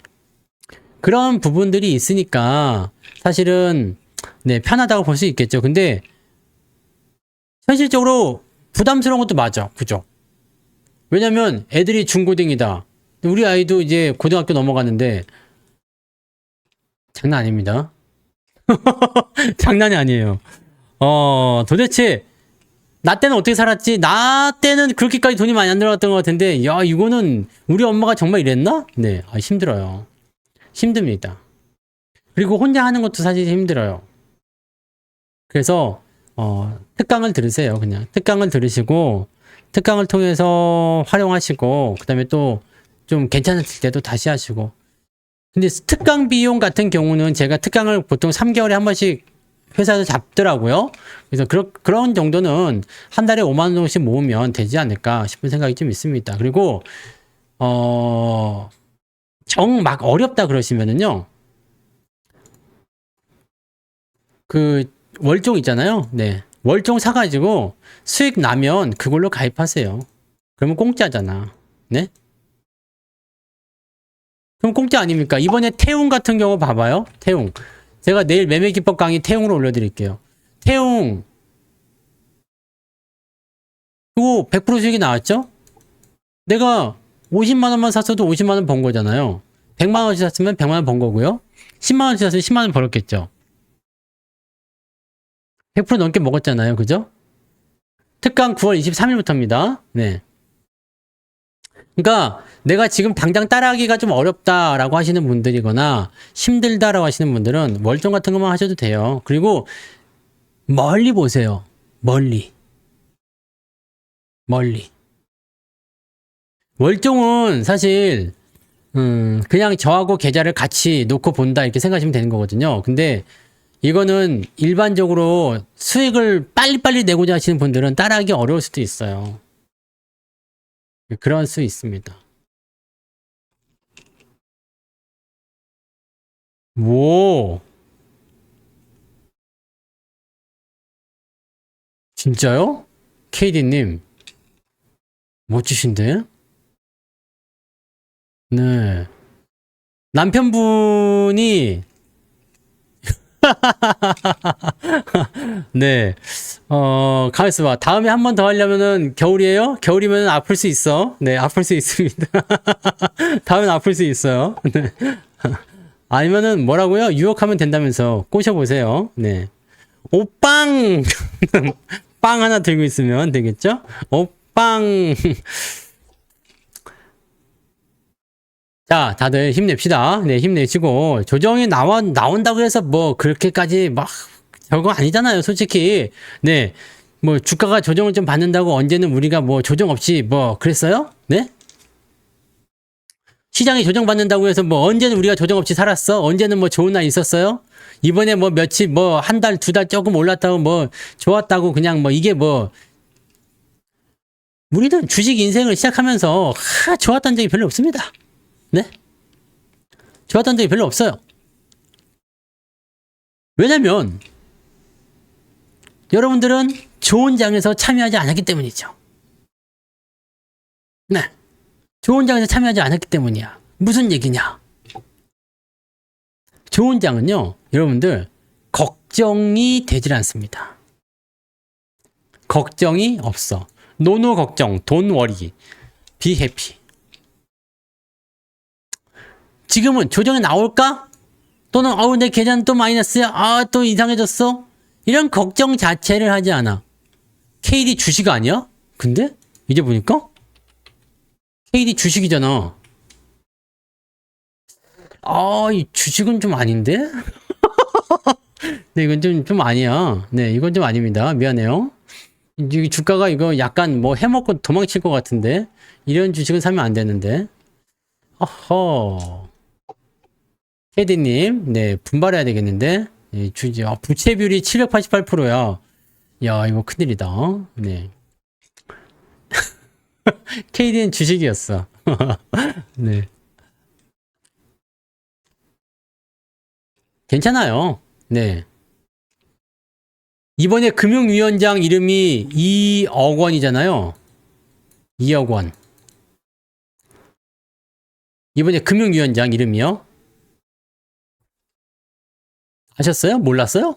그런 부분들이 있으니까, 사실은, 네, 편하다고 볼 수 있겠죠. 근데, 현실적으로 부담스러운 것도 맞아. 그죠? 왜냐면 애들이 중고딩이다. 우리 아이도 이제 고등학교 넘어가는데, 장난 아닙니다. 장난이 아니에요. 도대체, 나 때는 어떻게 살았지? 나 때는 그렇게까지 돈이 많이 안 들어갔던 것 같은데, 야, 이거는 우리 엄마가 정말 이랬나? 네, 힘들어요. 힘듭니다. 그리고 혼자 하는 것도 사실 힘들어요. 그래서, 특강을 들으세요, 그냥. 특강을 들으시고, 특강을 통해서 활용하시고, 그 다음에 또 좀 괜찮았을 때도 다시 하시고. 근데 특강 비용 같은 경우는 제가 특강을 보통 3개월에 한 번씩 회사에서 잡더라고요. 그래서 그런 정도는 한 달에 5만 원 정도씩 모으면 되지 않을까 싶은 생각이 좀 있습니다. 그리고 정 막 어렵다 그러시면은요. 그 월종 있잖아요. 네. 월종 사가지고 수익 나면 그걸로 가입하세요. 그러면 공짜잖아. 네? 그럼 공짜 아닙니까? 이번에 태웅 같은 경우 봐봐요. 태웅. 제가 내일 매매 기법 강의 태웅으로 올려드릴게요. 태웅. 그거 100% 수익이 나왔죠? 내가 50만 원만 샀어도 50만 원 번 거잖아요. 100만 원씩 샀으면 100만 원 번 거고요. 10만 원씩 샀으면 10만 원 벌었겠죠. 100% 넘게 먹었잖아요. 그죠? 특강 9월 23일부터입니다. 네. 그러니까 내가 지금 당장 따라하기가 좀 어렵다라고 하시는 분들이거나 힘들다라고 하시는 분들은 월종 같은 것만 하셔도 돼요. 그리고 멀리 보세요. 멀리. 월종은 사실 그냥 저하고 계좌를 같이 놓고 본다 이렇게 생각하시면 되는 거거든요. 근데 이거는 일반적으로 수익을 빨리빨리 내고자 하시는 분들은 따라하기 어려울 수도 있어요. 그럴 수 있습니다. 오, 진짜요? KD님, 멋지신데? 네. 남편분이, 네. 가만있어 봐. 다음에 한 번 더 하려면은 겨울이에요? 겨울이면 아플 수 있어. 네, 아플 수 있습니다. 다음엔 아플 수 있어요. 네. 아니면은 뭐라고요? 유혹하면 된다면서 꼬셔보세요. 네. 오빵! 빵 하나 들고 있으면 되겠죠? 오빵! 자, 다들 힘냅시다. 네, 힘내시고. 조정이 나온다고 해서 뭐, 그렇게까지 막, 별거 아니잖아요, 솔직히. 네. 뭐, 주가가 조정을 좀 받는다고 언제는 우리가 뭐, 조정 없이 뭐, 그랬어요? 네? 시장이 조정받는다고 해서 뭐, 언제는 우리가 조정 없이 살았어? 언제는 뭐, 좋은 날 있었어요? 이번에 뭐, 며칠, 뭐, 한 달, 두 달 조금 올랐다고 뭐, 좋았다고 그냥 뭐, 이게 뭐, 우리는 주식 인생을 시작하면서, 좋았던 적이 별로 없습니다. 네? 좋았던 적이 별로 없어요. 왜냐면 여러분들은 좋은 장에서 참여하지 않았기 때문이죠. 네. 좋은 장에서 참여하지 않았기 때문이야. 무슨 얘기냐? 좋은 장은요, 여러분들, 걱정이 되질 않습니다. 걱정이 없어. 노노 걱정, 돈 워리, 비 해피. 지금은 조정이 나올까? 또는 내 계좌는 또 마이너스야. 또 이상해졌어. 이런 걱정 자체를 하지 않아. KD 주식 아니야? 근데 이제 보니까 KD 주식이잖아. 이 주식은 좀 아닌데? 네, 이건 좀 아니야. 네, 이건 좀 아닙니다. 미안해요. 이 주가가 이거 약간 뭐 해먹고 도망칠 것 같은데 이런 주식은 사면 안 되는데. 어허. 캐디님, 네, 분발해야 되겠는데? 네, 부채 비율이 788%야. 야, 이거 큰일이다. 네. KD는 주식이었어. 네. 괜찮아요. 네. 이번에 금융위원장 이름이 2억 원이잖아요. 2억 원. 이번에 금융위원장 이름이요. 아셨어요? 몰랐어요?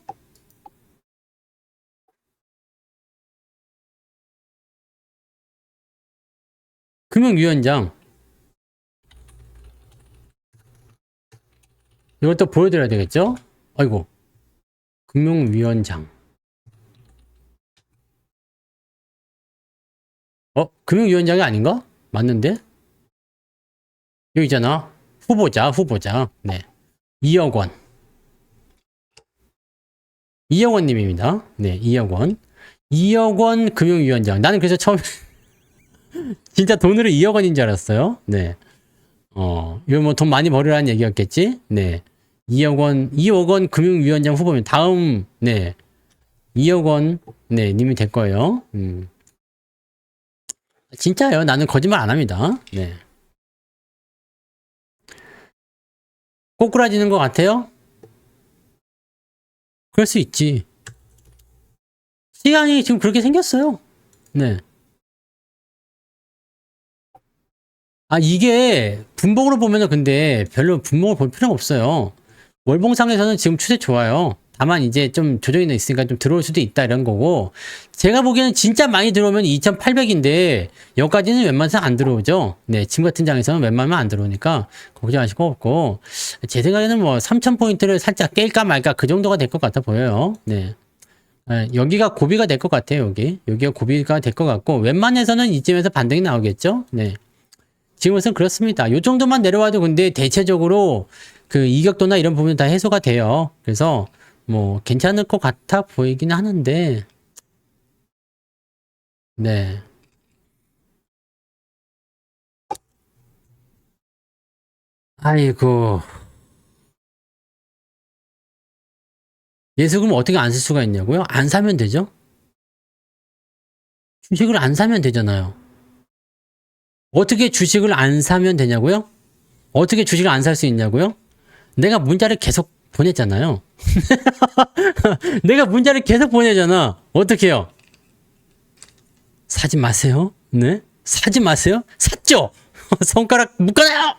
금융위원장. 이것도 보여드려야 되겠죠? 아이고. 금융위원장. 금융위원장이 아닌가? 맞는데? 여기 있잖아. 후보자. 네. 2억 원. 2억 원님입니다. 네, 2억 원. 2억 원 금융위원장. 나는 그래서 처음에 진짜 돈으로 2억 원인 줄 알았어요. 네. 이거 뭐 돈 많이 벌으라는 얘기였겠지? 네. 2억 원 금융위원장 후보면 다음, 네. 2억 원, 네, 님이 될 거예요. 진짜요. 나는 거짓말 안 합니다. 네. 꼬꾸라지는 것 같아요? 그럴 수 있지. 시간이 지금 그렇게 생겼어요. 네. 이게 분봉으로 보면은 근데 별로 분봉을 볼 필요가 없어요. 월봉상에서는 지금 추세 좋아요. 다만 이제 좀 조정이 있으니까 좀 들어올 수도 있다 이런 거고, 제가 보기에는 진짜 많이 들어오면 2,800인데 여기까지는 웬만해서 안 들어오죠. 네, 지금 같은 장에서는 웬만하면 안 들어오니까 걱정하실 거 없고, 제 생각에는 뭐 3,000포인트를 살짝 깰까 말까 그 정도가 될 것 같아 보여요. 네. 여기가 고비가 될 것 같아요. 여기가 고비가 될 것 같고, 웬만해서는 이쯤에서 반등이 나오겠죠. 네. 지금은 그렇습니다. 요 정도만 내려와도 근데 대체적으로 그 이격도나 이런 부분은 다 해소가 돼요. 그래서 뭐 괜찮을 것 같아 보이긴 하는데, 네. 아이고. 예수금을 어떻게 안 쓸 수가 있냐고요? 안 사면 되죠? 주식을 안 사면 되잖아요. 어떻게 주식을 안 사면 되냐고요? 어떻게 주식을 안 살 수 있냐고요? 내가 문자를 계속 보냈잖아요. 내가 문자를 계속 보내잖아. 어떻게 해요? 사지 마세요. 네? 사지 마세요. 샀죠? 손가락 묶어놔요!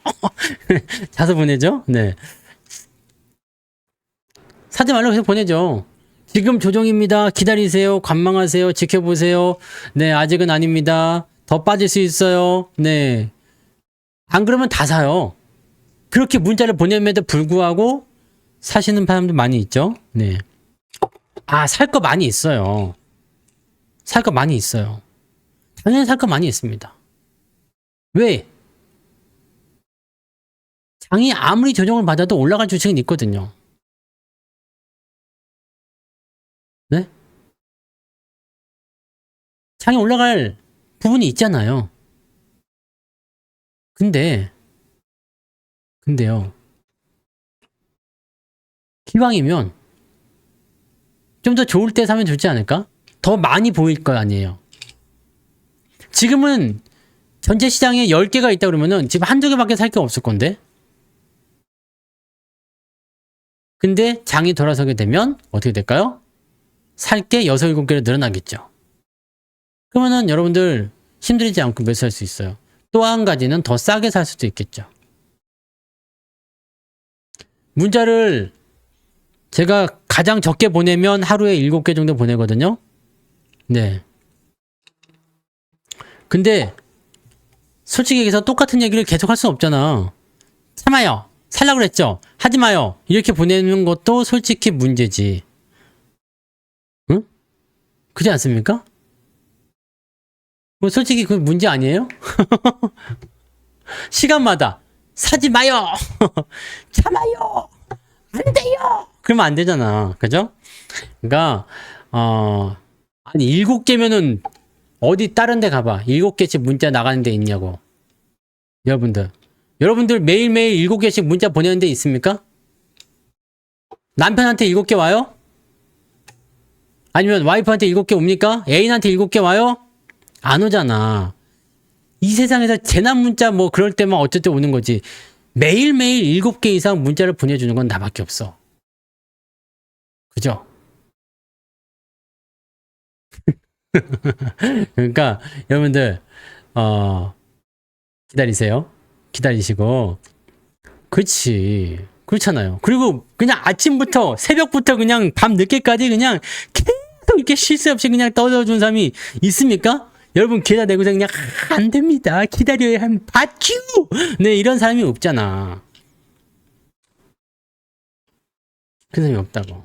자서 보내죠? 네. 사지 말라고 계속 보내죠. 지금 조정입니다. 기다리세요. 관망하세요. 지켜보세요. 네, 아직은 아닙니다. 더 빠질 수 있어요. 네. 안 그러면 다 사요. 그렇게 문자를 보냄에도 불구하고 사시는 사람들 많이 있죠? 네. 살 거 많이 있어요. 살 거 많이 있어요. 당연히 살 거 많이 있습니다. 왜? 장이 아무리 조정을 받아도 올라갈 주식은 있거든요. 네? 장이 올라갈 부분이 있잖아요. 근데요. 기왕이면 좀 더 좋을 때 사면 좋지 않을까? 더 많이 보일 거 아니에요. 지금은 전체 시장에 10개가 있다 그러면은 지금 한두 개밖에 살 게 없을 건데. 근데 장이 돌아서게 되면 어떻게 될까요? 살 게 6, 7개로 늘어나겠죠. 그러면은 여러분들 힘들지 않고 매수할 수 있어요. 또 한 가지는 더 싸게 살 수도 있겠죠. 문자를 제가 가장 적게 보내면 하루에 7개 정도 보내거든요. 네. 근데 솔직히 얘기해서 똑같은 얘기를 계속 할 수는 없잖아. 참아요. 살라고 그랬죠. 하지 마요. 이렇게 보내는 것도 솔직히 문제지. 응? 그렇지 않습니까? 뭐 솔직히 그 문제 아니에요? 시간마다 사지 마요. 참아요. 안 돼요. 그러면 안 되잖아. 그죠? 그러니까 아니 7개면은 어디 다른 데 가봐. 7개씩 문자 나가는 데 있냐고. 여러분들 매일매일 7개씩 문자 보내는 데 있습니까? 남편한테 7개 와요? 아니면 와이프한테 7개 옵니까? 애인한테 7개 와요? 안 오잖아. 이 세상에서 재난 문자 뭐 그럴 때만 어쨌든 오는 거지. 매일매일 7개 이상 문자를 보내주는 건 나밖에 없어. 그죠? 그러니까 여러분들 기다리세요. 기다리시고. 그렇지. 그렇잖아요. 그리고 그냥 아침부터 새벽부터 그냥 밤 늦게까지 그냥 계속 이렇게 쉴 새 없이 그냥 떠들어준 사람이 있습니까? 여러분 기회다 내고서 그냥 안 됩니다. 기다려야 하면 받쥬. 네, 이런 사람이 없잖아. 그 사람이 없다고.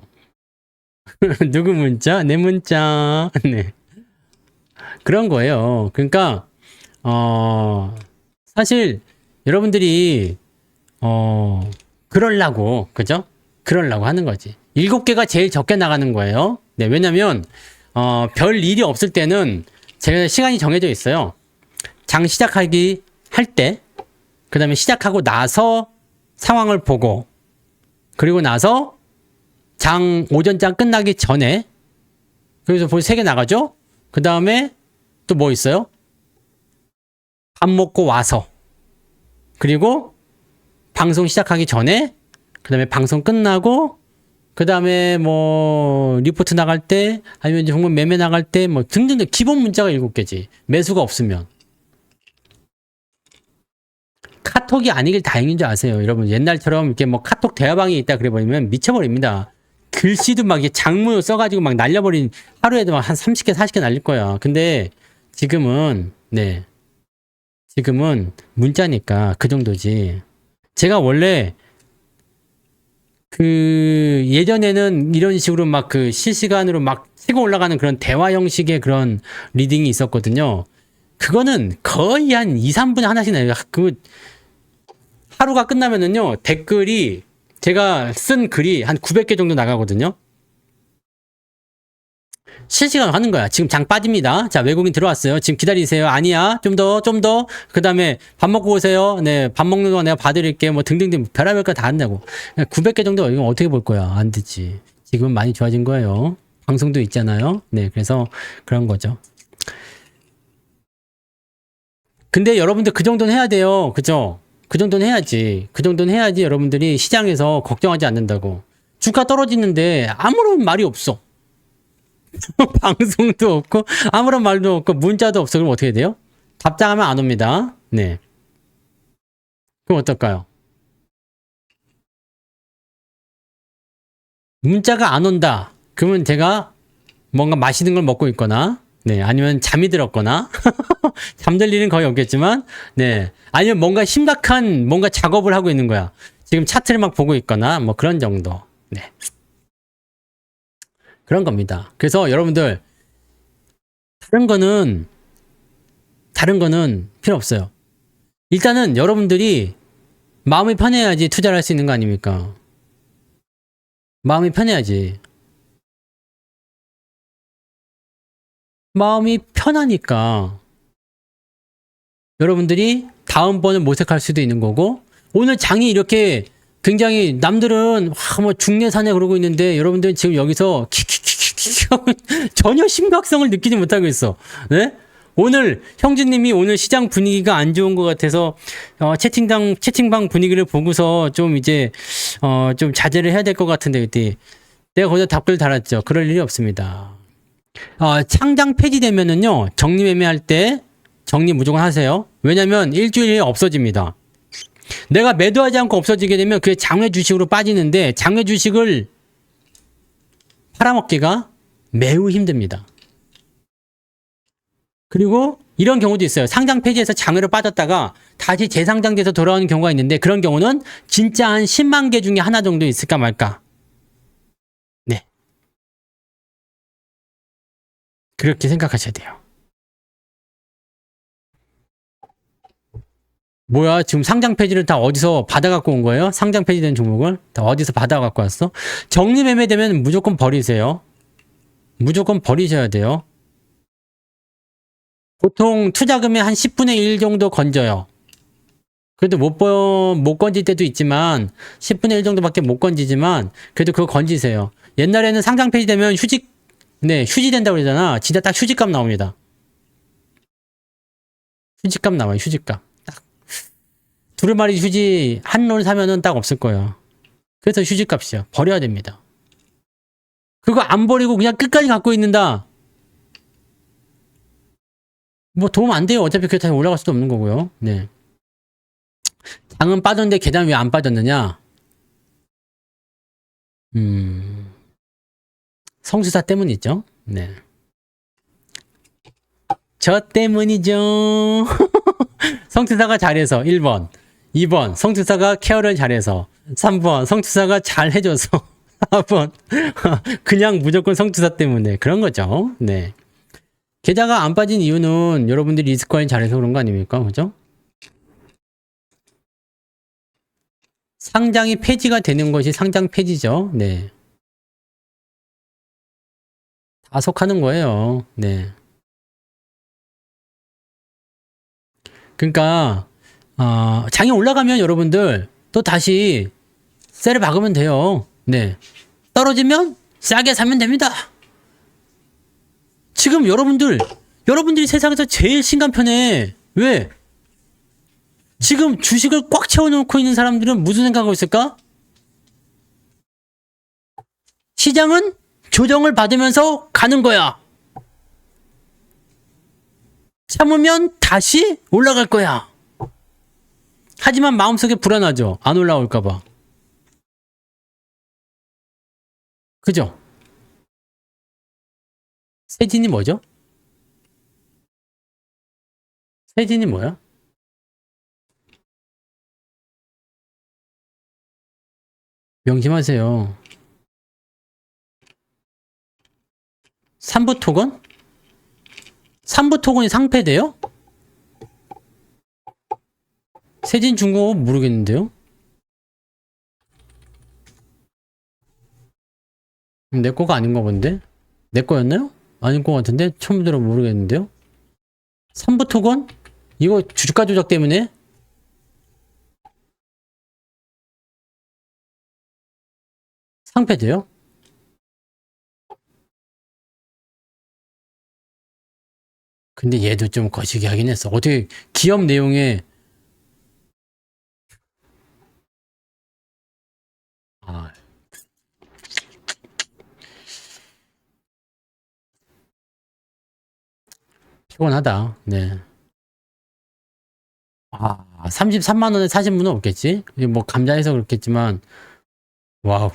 누구 문자? 내 문자. 네. 그런 거예요. 그러니까 사실 여러분들이 그럴라고, 그죠? 그럴라고 하는 거지. 7개가 제일 적게 나가는 거예요. 네, 왜냐면 별 일이 없을 때는 제가 시간이 정해져 있어요. 장 시작하기 할 때, 그 다음에 시작하고 나서 상황을 보고, 그리고 나서 오전장 끝나기 전에, 그래서 벌써 3개 나가죠? 그 다음에 또 뭐 있어요? 밥 먹고 와서, 그리고 방송 시작하기 전에, 그 다음에 방송 끝나고, 그 다음에 뭐 리포트 나갈 때, 아니면 정말 매매 나갈 때, 뭐 등등등 기본 문자가 7개지. 매수가 없으면. 카톡이 아니길 다행인 줄 아세요. 여러분 옛날처럼 이렇게 뭐 카톡 대화방이 있다 그래버리면 미쳐버립니다. 글씨도 막 이게 장문 써가지고 막 날려버린, 하루에도 막 한 30개 40개 날릴 거야. 근데 지금은 지금은 문자니까 그 정도지. 제가 원래 그 예전에는 이런 식으로 막 그 실시간으로 막 치고 올라가는 그런 대화 형식의 그런 리딩이 있었거든요. 그거는 거의 한 2, 3분에 하나씩 나요. 그 하루가 끝나면은요, 댓글이 제가 쓴 글이 한 900개 정도 나가거든요. 실시간으로 하는 거야. 지금 장 빠집니다. 자, 외국인 들어왔어요. 지금 기다리세요. 아니야. 좀 더. 그 다음에 밥 먹고 오세요. 네, 밥 먹는 동안 내가 봐드릴게. 뭐 등등등 별의별 거 다 한다고. 900개 정도 이거 어떻게 볼 거야? 안 되지. 지금은 많이 좋아진 거예요. 방송도 있잖아요. 네, 그래서 그런 거죠. 근데 여러분들 그 정도는 해야 돼요. 그죠? 그 정도는 해야지. 그 정도는 해야지 여러분들이 시장에서 걱정하지 않는다고. 주가 떨어지는데 아무런 말이 없어. 방송도 없고 아무런 말도 없고 문자도 없어. 그럼 어떻게 돼요? 답장하면 안 옵니다. 네. 그럼 어떨까요? 문자가 안 온다. 그러면 제가 뭔가 맛있는 걸 먹고 있거나, 네, 아니면 잠이 들었거나, 잠들 일은 거의 없겠지만, 네, 아니면 뭔가 심각한 뭔가 작업을 하고 있는 거야. 지금 차트를 막 보고 있거나, 뭐 그런 정도. 네. 그런 겁니다. 그래서 여러분들, 다른 거는 필요 없어요. 일단은 여러분들이 마음이 편해야지 투자를 할 수 있는 거 아닙니까? 마음이 편해야지. 마음이 편하니까 여러분들이 다음번을 모색할 수도 있는 거고, 오늘 장이 이렇게 굉장히 남들은 뭐 중내산에 그러고 있는데 여러분들은 지금 여기서 전혀 심각성을 느끼지 못하고 있어. 네? 오늘 형제님이 오늘 시장 분위기가 안 좋은 것 같아서 채팅방 분위기를 보고서 좀 이제 좀 자제를 해야 될 것 같은데, 그때 내가 거기다 답글 달았죠. 그럴 일이 없습니다. 창장 폐지되면은요, 정리 매매할 때 정리 무조건 하세요. 왜냐면 일주일에 없어집니다. 내가 매도하지 않고 없어지게 되면 그게 장외 주식으로 빠지는데, 장외 주식을 팔아먹기가 매우 힘듭니다. 그리고 이런 경우도 있어요. 상장 폐지해서 장외로 빠졌다가 다시 재상장돼서 돌아오는 경우가 있는데, 그런 경우는 진짜 한 10만 개 중에 하나 정도 있을까 말까. 네. 그렇게 생각하셔야 돼요. 뭐야, 지금 상장 폐지를 다 어디서 받아갖고 온 거예요? 상장 폐지된 종목을 다 어디서 받아갖고 왔어? 정리 매매되면 무조건 버리세요. 무조건 버리셔야 돼요. 보통 투자금의 한 10분의 1 정도 건져요. 그래도 못 건질 때도 있지만 10분의 1 정도밖에 못 건지지만 그래도 그거 건지세요. 옛날에는 상장 폐지되면 휴지 된다고 그러잖아. 진짜 딱 휴지값 나옵니다. 휴지값 나와요. 휴지값. 딱 두루마리 휴지 한 롤 사면은 딱 없을 거예요. 그래서 휴지값이요. 버려야 됩니다. 그거 안 버리고 그냥 끝까지 갖고 있는다. 뭐 도움 안 돼요. 어차피 그게 다시 올라갈 수도 없는 거고요. 네. 장은 빠졌는데 계단 왜 안 빠졌느냐? 성수사 때문이죠. 네. 저 때문이죠. 성투사가 잘해서 1번. 2번. 성투사가 케어를 잘해서. 3번. 성투사가 잘해줘서. 4번. 그냥 무조건 성투사 때문에. 그런 거죠. 네. 계좌가 안 빠진 이유는 여러분들이 리스크 관리 잘해서 그런 거 아닙니까? 그죠? 상장이 폐지가 되는 것이 상장 폐지죠. 네. 다 속하는 거예요. 네. 그러니까 장이 올라가면 여러분들 또 다시 셀을 박으면 돼요. 네. 떨어지면 싸게 사면 됩니다. 지금 여러분들이 세상에서 제일 심간편해. 왜? 지금 주식을 꽉 채워놓고 있는 사람들은 무슨 생각하고 있을까? 시장은 조정을 받으면서 가는 거야. 참으면 다시 올라갈 거야. 하지만 마음속에 불안하죠. 안 올라올까봐. 그죠? 세진이 뭐죠? 세진이 뭐야? 명심하세요. 삼부토건? 삼부토건이 상패돼요? 세진 중국어 모르겠는데요? 내 거가 아닌 거 본데? 내 거였나요? 아닌 거 같은데? 처음 들어 모르겠는데요? 삼부토건? 이거 주가 조작 때문에? 상패돼요? 근데 얘도 좀 거시기 하긴 했어. 어떻게 기업 내용에 아, 피곤하다. 네. 33만 원에 사신 분은 없겠지? 이게 뭐 감자해서 그렇겠지만 와우.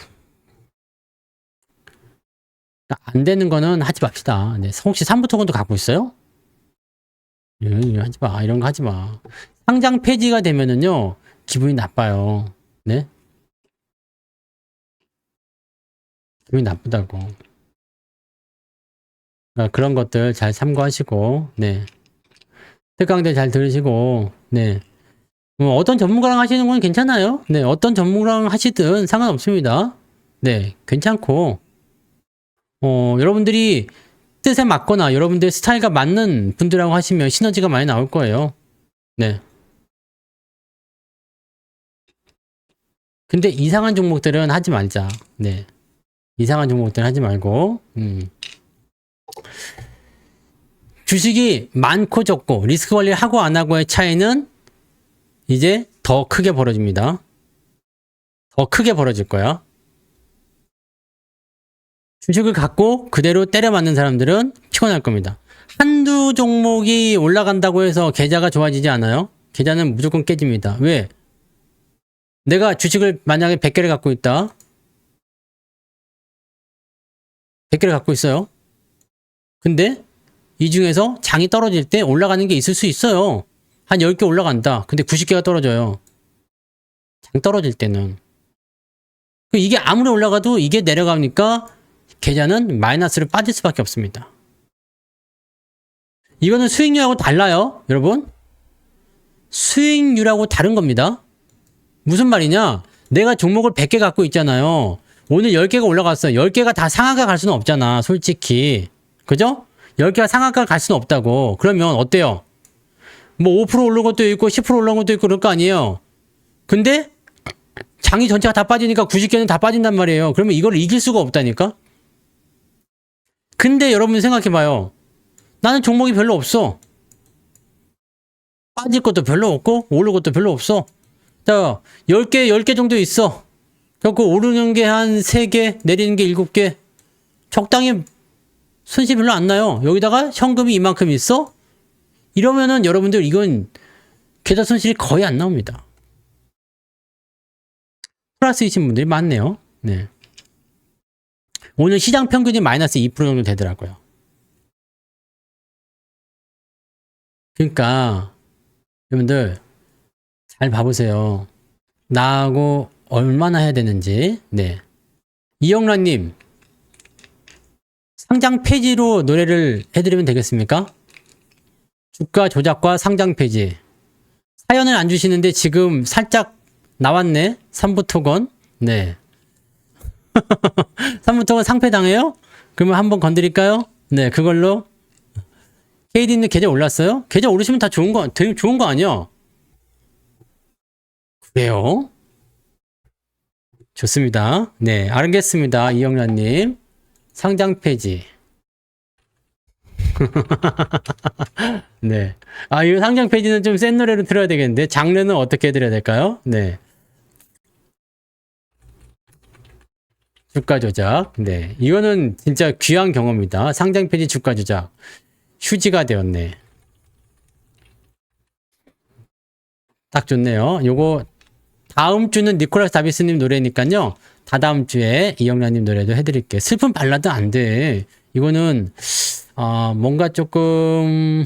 안 되는 거는 하지 맙시다. 네. 혹시 삼부토건도 갖고 있어요? 하지 마. 이런 거 하지 마. 상장 폐지가 되면은요, 기분이 나빠요. 네? 기분이 나쁘다고. 그러니까 그런 것들 잘 참고하시고, 네. 특강들 잘 들으시고, 네. 어떤 전문가랑 하시는 건 괜찮아요. 네. 어떤 전문가랑 하시든 상관없습니다. 네. 괜찮고, 여러분들이 뜻에 맞거나 여러분들 스타일과 맞는 분들하고 하시면 시너지가 많이 나올 거예요. 네. 근데 이상한 종목들은 하지 말자. 네. 이상한 종목들은 하지 말고, 주식이 많고 적고, 리스크 관리를 하고 안 하고의 차이는 이제 더 크게 벌어집니다. 더 크게 벌어질 거야. 주식을 갖고 그대로 때려 맞는 사람들은 피곤할 겁니다. 한두 종목이 올라간다고 해서 계좌가 좋아지지 않아요? 계좌는 무조건 깨집니다. 왜? 내가 주식을 만약에 100개를 갖고 있다. 100개를 갖고 있어요. 근데 이 중에서 장이 떨어질 때 올라가는 게 있을 수 있어요. 한 10개 올라간다. 근데 90개가 떨어져요. 장 떨어질 때는. 이게 아무리 올라가도 이게 내려가니까 계좌는 마이너스를 빠질 수밖에 없습니다. 이거는 수익률하고 달라요, 여러분. 수익률하고 다른 겁니다. 무슨 말이냐? 내가 종목을 100개 갖고 있잖아요. 오늘 10개가 올라갔어요. 10개가 다 상한가 갈 수는 없잖아, 솔직히. 그죠? 10개가 상한가 갈 수는 없다고. 그러면 어때요? 뭐 5% 오른 것도 있고 10% 올라온 것도 있고 그럴 거 아니에요. 근데 장이 전체가 다 빠지니까 90개는 다 빠진단 말이에요. 그러면 이걸 이길 수가 없다니까? 근데 여러분 생각해봐요. 나는 종목이 별로 없어. 빠질 것도 별로 없고, 오를 것도 별로 없어. 자, 10개 정도 있어. 그래갖고 오르는 게 한 3개, 내리는 게 7개. 적당히 손실 별로 안 나요. 여기다가 현금이 이만큼 있어? 이러면은 여러분들 이건 계좌 손실이 거의 안 나옵니다. 플러스이신 분들이 많네요. 네. 오늘 시장 평균이 마이너스 2% 정도 되더라고요. 그러니까 여러분들 잘 봐보세요. 나하고 얼마나 해야 되는지. 네. 이영란님, 상장 폐지로 노래를 해드리면 되겠습니까? 주가 조작과 상장 폐지. 사연을 안 주시는데 지금 살짝 나왔네. 3부 토건. 네. 3부 토건 상패당해요? 그러면 한번 건드릴까요? 네, 그걸로. KD님 계좌 올랐어요? 계좌 오르시면 다 되게 좋은 거 아니야? 그래요? 좋습니다. 네, 알겠습니다. 이영란님. 상장 폐지. 네. 아, 이 상장 폐지는 좀 센 노래로 틀어야 되겠는데, 장르는 어떻게 해드려야 될까요? 네. 주가 조작. 네. 이거는 진짜 귀한 경험이다. 상장 폐지 주가 조작. 휴지가 되었네. 딱 좋네요. 요거, 다음 주는 니콜라스 다비스님 노래니까요. 다다음 주에 이영란님 노래도 해드릴게요. 슬픈 발라드 안 돼. 이거는, 뭔가 조금,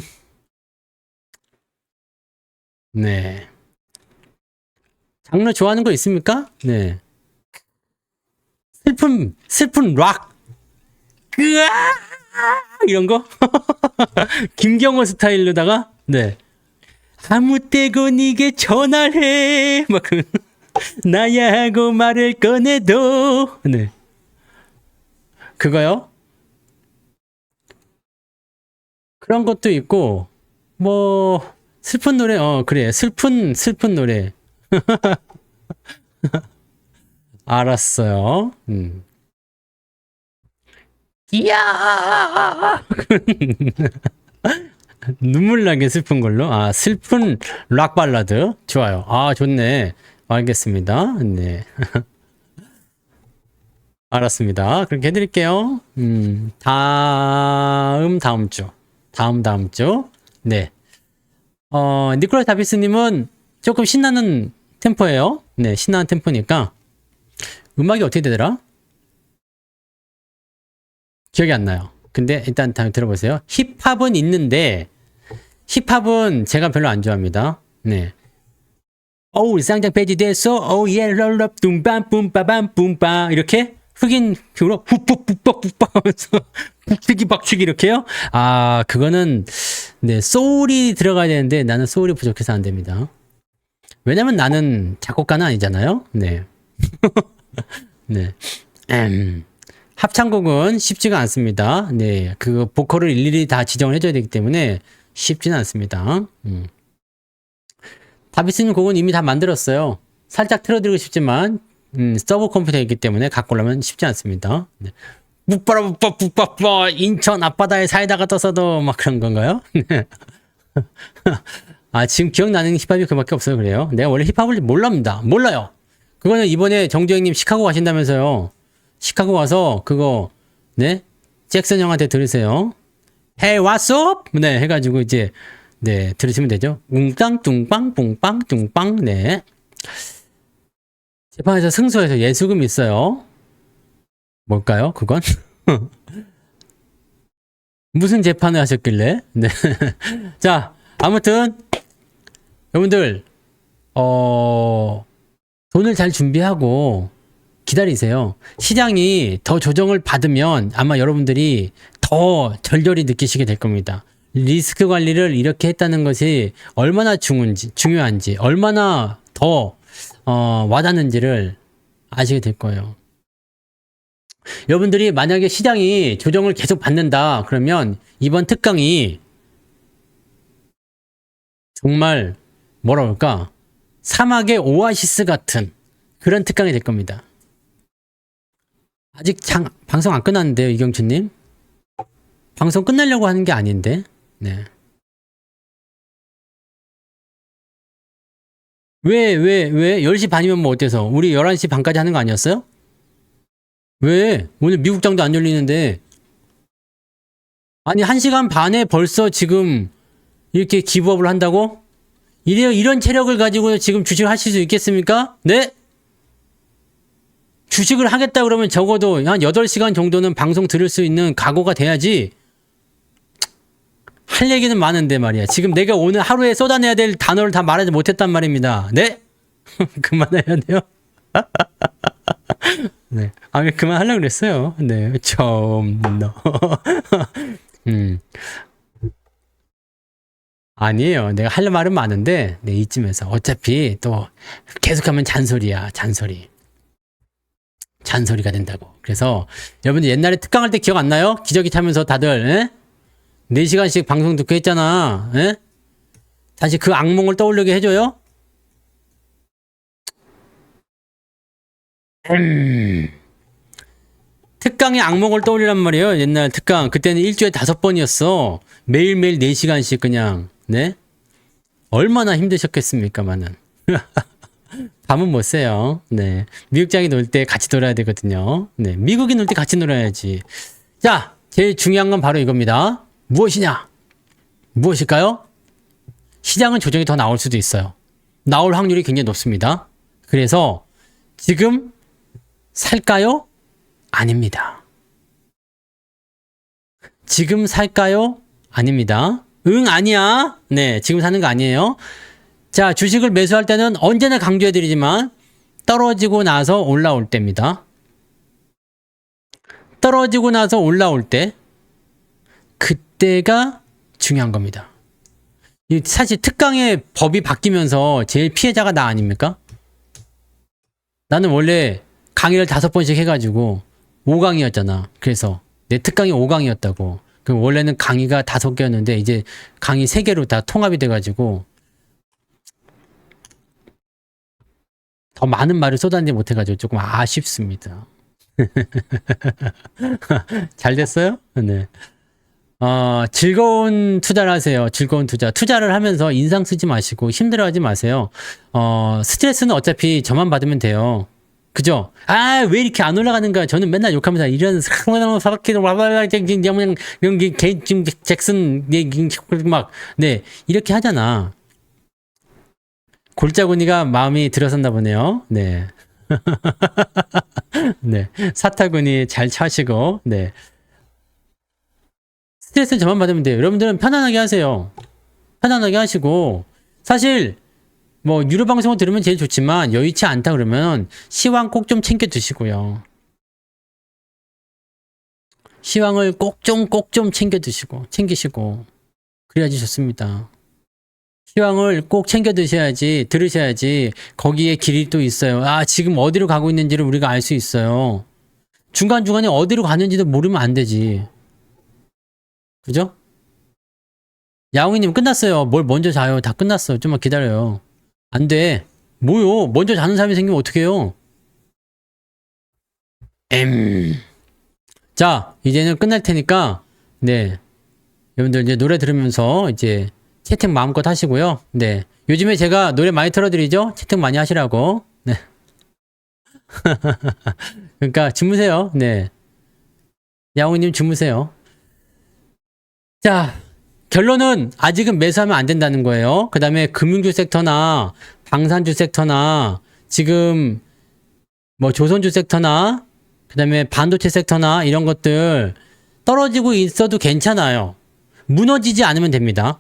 네. 장르 좋아하는 거 있습니까? 네. 슬픈 락. 으아! 이런 거? 김경호 스타일로다가, 네. 아무 때고 니게 전화를 해. 막, 나야 하고 말을 꺼내도. 네. 그거요? 그런 것도 있고, 뭐, 슬픈 노래, 그래. 슬픈 노래. 알았어요. 이야! 눈물 나게 슬픈 걸로. 아, 슬픈 락 발라드. 좋아요. 아, 좋네. 알겠습니다. 네. 알았습니다. 그렇게 해드릴게요. 다음 주. 다음 주. 네. 니콜라스 다비스님은 조금 신나는 템포예요. 네, 신나는 템포니까. 음악이 어떻게 되더라? 기억이 안 나요. 근데 일단 다음에 들어보세요. 힙합은 있는데, 힙합은 제가 별로 안 좋아합니다. 네. 어우, 쌍장 폐지 됐어. 어우, 예, 럴럽, 뚱밤, 뿜빠밤, 뿜빠. 이렇게 흑인 표로 훅훅훅훅훅 하면서 박치기 이렇게요? 아, 그거는, 네, 소울이 들어가야 되는데 나는 소울이 부족해서 안 됩니다. 왜냐면 나는 작곡가는 아니잖아요. 네. 네. 합창곡은 쉽지가 않습니다. 네. 그 보컬을 일일이 다 지정을 해줘야 되기 때문에 쉽지는 않습니다. 다비스님 곡은 이미 다 만들었어요. 살짝 틀어드리고 싶지만 서브 컴퓨터에 있기 때문에 갖고 오려면 쉽지 않습니다. 네. 묵바라 인천 앞바다에 사이다가 떠서도 막 그런 건가요? 아, 지금 기억나는 힙합이 그밖에 없어요. 그래요. 내가 원래 힙합을 몰라요. 그거는 이번에 정주행님 시카고 가신다면서요. 시카고 가서 그거 네 잭슨 형한테 들으세요. Hey, what's up? 네, 해가지고 이제 네 들으시면 되죠. 웅땅 뚱빵 뿡빵 뚱빵. 네. 재판에서 승소해서 예수금 있어요. 뭘까요? 그건? 무슨 재판을 하셨길래? 네. 자, 아무튼 여러분들 돈을 잘 준비하고 기다리세요. 시장이 더 조정을 받으면 아마 여러분들이 더 절절히 느끼시게 될 겁니다. 리스크 관리를 이렇게 했다는 것이 얼마나 중요한지, 얼마나 더 와닿는지를 아시게 될 거예요. 여러분들이 만약에 시장이 조정을 계속 받는다 그러면 이번 특강이 정말 뭐라 그럴까 사막의 오아시스 같은 그런 특강이 될 겁니다. 아직 방송 안 끝났는데요, 이경춘님? 방송 끝내려고 하는 게 아닌데. 네. 왜? 10시 반이면 뭐 어때서? 우리 11시 반까지 하는 거 아니었어요? 왜? 오늘 미국장도 안 열리는데. 아니, 1시간 반에 벌써 지금 이렇게 기부업을 한다고? 이런 체력을 가지고 지금 주식을 하실 수 있겠습니까? 네? 주식을 하겠다 그러면 적어도 한 8시간 정도는 방송 들을 수 있는 각오가 돼야지. 할 얘기는 많은데 말이야. 지금 내가 오늘 하루에 쏟아내야 될 단어를 다 말하지 못했단 말입니다. 네? 그만해야 돼요? 네. 아, 그만하려고 그랬어요. 네. 좀, 너. 아니에요. 내가 할 말은 많은데, 네, 이쯤에서. 어차피 또 계속하면 잔소리야, 잔소리. 잔소리가 된다고. 그래서 여러분들 옛날에 특강할 때 기억 안 나요? 기저귀 타면서 다들, 에? 4시간씩 방송 듣고 했잖아. 에? 다시 그 악몽을 떠올리게 해줘요? 특강의 악몽을 떠올리란 말이에요. 옛날 특강. 그때는 일주일에 5번이었어. 매일매일 4시간씩 그냥, 네? 얼마나 힘드셨겠습니까만은. 밤은 못 새요. 네. 미국장이 놀 때 같이 놀아야 되거든요. 네. 미국이 놀 때 같이 놀아야지. 자, 제일 중요한 건 바로 이겁니다. 무엇이냐? 무엇일까요? 시장은 조정이 더 나올 수도 있어요. 나올 확률이 굉장히 높습니다. 그래서 지금 살까요? 아닙니다. 지금 살까요? 아닙니다. 응, 아니야. 네, 지금 사는 거 아니에요. 자, 주식을 매수할 때는 언제나 강조해드리지만 떨어지고 나서 올라올 때입니다. 떨어지고 나서 올라올 때 그때가 중요한 겁니다. 사실 특강의 법이 바뀌면서 제일 피해자가 나 아닙니까? 나는 원래 강의를 5번씩 해가지고 5강이었잖아. 그래서 내 특강이 5강이었다고. 그럼 원래는 강의가 5개였는데 이제 강의 3개로 다 통합이 돼가지고 더 많은 말을 쏟아내지 못해가지고 조금 아쉽습니다. 잘 됐어요? 네. 즐거운 투자를 하세요. 즐거운 투자. 투자를 하면서 인상 쓰지 마시고 힘들어하지 마세요. 스트레스는 어차피 저만 받으면 돼요. 그죠? 아, 왜 이렇게 안 올라가는가? 저는 맨날 욕하면서 이런 사박히는 지금 잭슨 막 네, 이렇게 하잖아. 골짜구니가 마음이 들어섰나 보네요. 네. 네. 사타구니 잘 차시고, 네. 스트레스는 저만 받으면 돼요. 여러분들은 편안하게 하세요. 편안하게 하시고, 사실, 뭐, 유료 방송을 들으면 제일 좋지만, 여의치 않다 그러면, 시황 꼭 좀 챙겨 드시고요. 시황을 꼭 좀 챙기시고, 그래야지 좋습니다. 시황을 꼭 챙겨 들으셔야지 거기에 길이 또 있어요. 아, 지금 어디로 가고 있는지를 우리가 알 수 있어요. 중간중간에 어디로 가는지도 모르면 안 되지. 그죠? 야옹이님 끝났어요. 뭘 먼저 자요. 다 끝났어. 좀만 기다려요. 안 돼. 뭐요? 먼저 자는 사람이 생기면 어떡해요? 자, 이제는 끝날 테니까, 네. 여러분들 이제 노래 들으면서 이제 채팅 마음껏 하시고요. 네. 요즘에 제가 노래 많이 틀어드리죠? 채팅 많이 하시라고. 네. 그러니까 주무세요. 네. 야옹이님 주무세요. 자, 결론은 아직은 매수하면 안 된다는 거예요. 그 다음에 금융주 섹터나 방산주 섹터나 지금 뭐 조선주 sek터나 그 다음에 반도체 섹터나 이런 것들 떨어지고 있어도 괜찮아요. 무너지지 않으면 됩니다.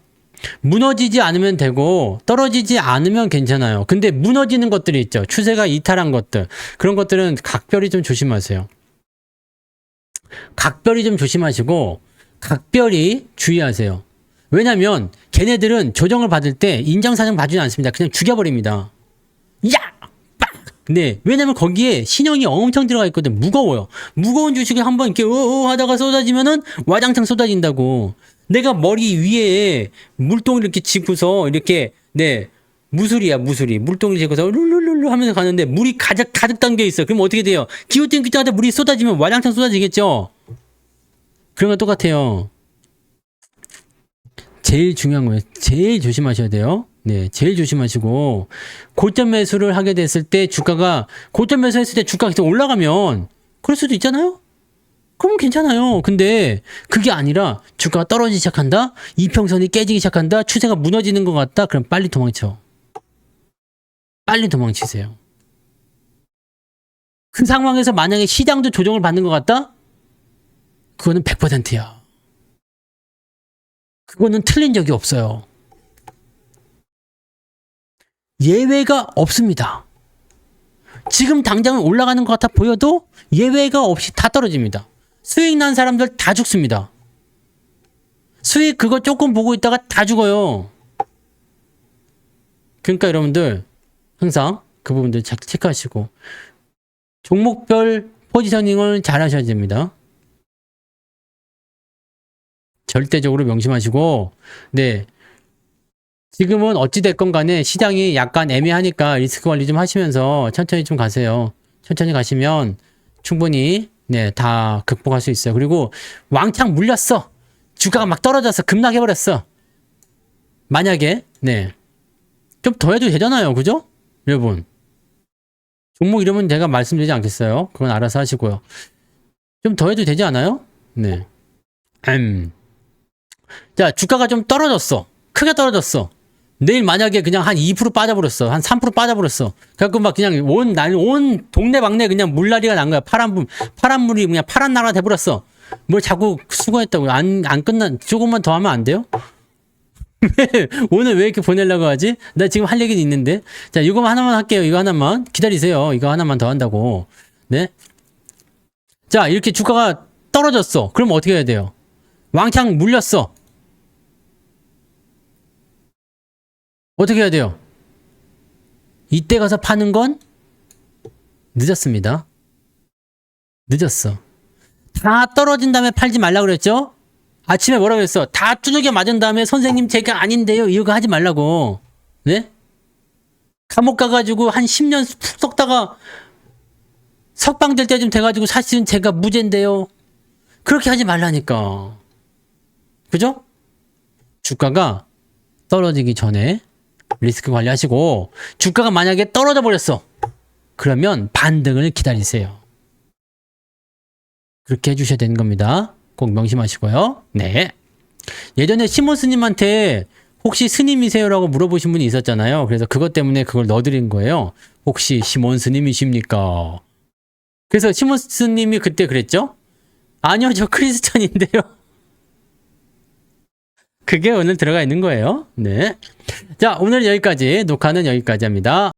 무너지지 않으면 되고 떨어지지 않으면 괜찮아요. 근데 무너지는 것들이 있죠. 추세가 이탈한 것들. 그런 것들은 각별히 좀 조심하세요. 각별히 좀 조심하시고 각별히 주의하세요. 왜냐면 걔네들은 조정을 받을 때 인정사정 봐주지 않습니다. 그냥 죽여버립니다. 야! 빡! 네, 왜냐면 거기에 신형이 엄청 들어가 있거든. 무거워요. 무거운 주식을 한번 이렇게 하다가 쏟아지면은 와장창 쏟아진다고. 내가 머리 위에 물동을 이렇게 짚고서 이렇게 네 무술이야 무술이 물동을 짚고서 룰룰룰루 하면서 가는데 물이 가득 담겨 있어. 그럼 어떻게 돼요? 기어뛰는 그때마다 물이 쏟아지면 와장창 쏟아지겠죠. 그런 거 똑같아요. 제일 중요한 거예요. 제일 조심하셔야 돼요. 네, 제일 조심하시고 고점 매수를 하게 됐을 때 주가가 고점 매수했을 때 주가가 계속 올라가면 그럴 수도 있잖아요. 그러면 괜찮아요. 근데 그게 아니라 주가가 떨어지기 시작한다. 이평선이 깨지기 시작한다. 추세가 무너지는 것 같다. 그럼 빨리 도망쳐. 빨리 도망치세요. 그 상황에서 만약에 시장도 조정을 받는 것 같다? 그거는 100%야. 그거는 틀린 적이 없어요. 예외가 없습니다. 지금 당장은 올라가는 것 같아 보여도 예외가 없이 다 떨어집니다. 수익 난 사람들 다 죽습니다. 수익 그거 조금 보고 있다가 다 죽어요. 그러니까 여러분들 항상 그 부분들 체크하시고 종목별 포지셔닝을 잘 하셔야 됩니다. 절대적으로 명심하시고, 네. 지금은 어찌됐건 간에 시장이 약간 애매하니까 리스크 관리 좀 하시면서 천천히 좀 가세요. 천천히 가시면 충분히, 네, 다 극복할 수 있어요. 그리고 왕창 물렸어. 주가가 막 떨어져서 급락해버렸어. 만약에, 네. 좀 더 해도 되잖아요. 그죠? 여러분. 종목 이름은 제가 말씀드리지 않겠어요. 그건 알아서 하시고요. 좀 더 해도 되지 않아요? 네. 자, 주가가 좀 떨어졌어. 크게 떨어졌어. 내일 만약에 그냥 한 2% 빠져버렸어. 한 3% 빠져버렸어. 그래갖고 막 그냥 온 동네방네 그냥 물난리가 난 거야. 파란 물이 그냥 파란 나라가 돼버렸어. 뭘 자꾸 수고했다고. 안 조금만 더 하면 안 돼요? 오늘 왜 이렇게 보내려고 하지? 나 지금 할 얘기는 있는데. 자, 이거 하나만 할게요. 이거 하나만. 기다리세요. 이거 하나만 더 한다고. 네. 자, 이렇게 주가가 떨어졌어. 그럼 어떻게 해야 돼요? 왕창 물렸어. 어떻게 해야 돼요? 이때 가서 파는 건 늦었습니다. 늦었어. 다 떨어진 다음에 팔지 말라고 그랬죠? 아침에 뭐라고 그랬어? 다 두들겨 맞은 다음에 선생님 제가 아닌데요. 이거 하지 말라고. 네? 감옥 가가지고 한 10년 푹 썩다가 석방될 때쯤 돼가지고 사실은 제가 무죄인데요. 그렇게 하지 말라니까. 그죠? 주가가 떨어지기 전에 리스크 관리하시고 주가가 만약에 떨어져 버렸어. 그러면 반등을 기다리세요. 그렇게 해주셔야 되는 겁니다. 꼭 명심하시고요. 네. 예전에 시몬 스님한테 혹시 스님이세요라고 물어보신 분이 있었잖아요. 그래서 그것 때문에 그걸 넣어드린 거예요. 혹시 시몬 스님이십니까? 그래서 시몬 스님이 그때 그랬죠? 아니요, 저 크리스찬인데요. 그게 오늘 들어가 있는 거예요. 네. 자, 오늘 여기까지, 녹화는 여기까지 합니다.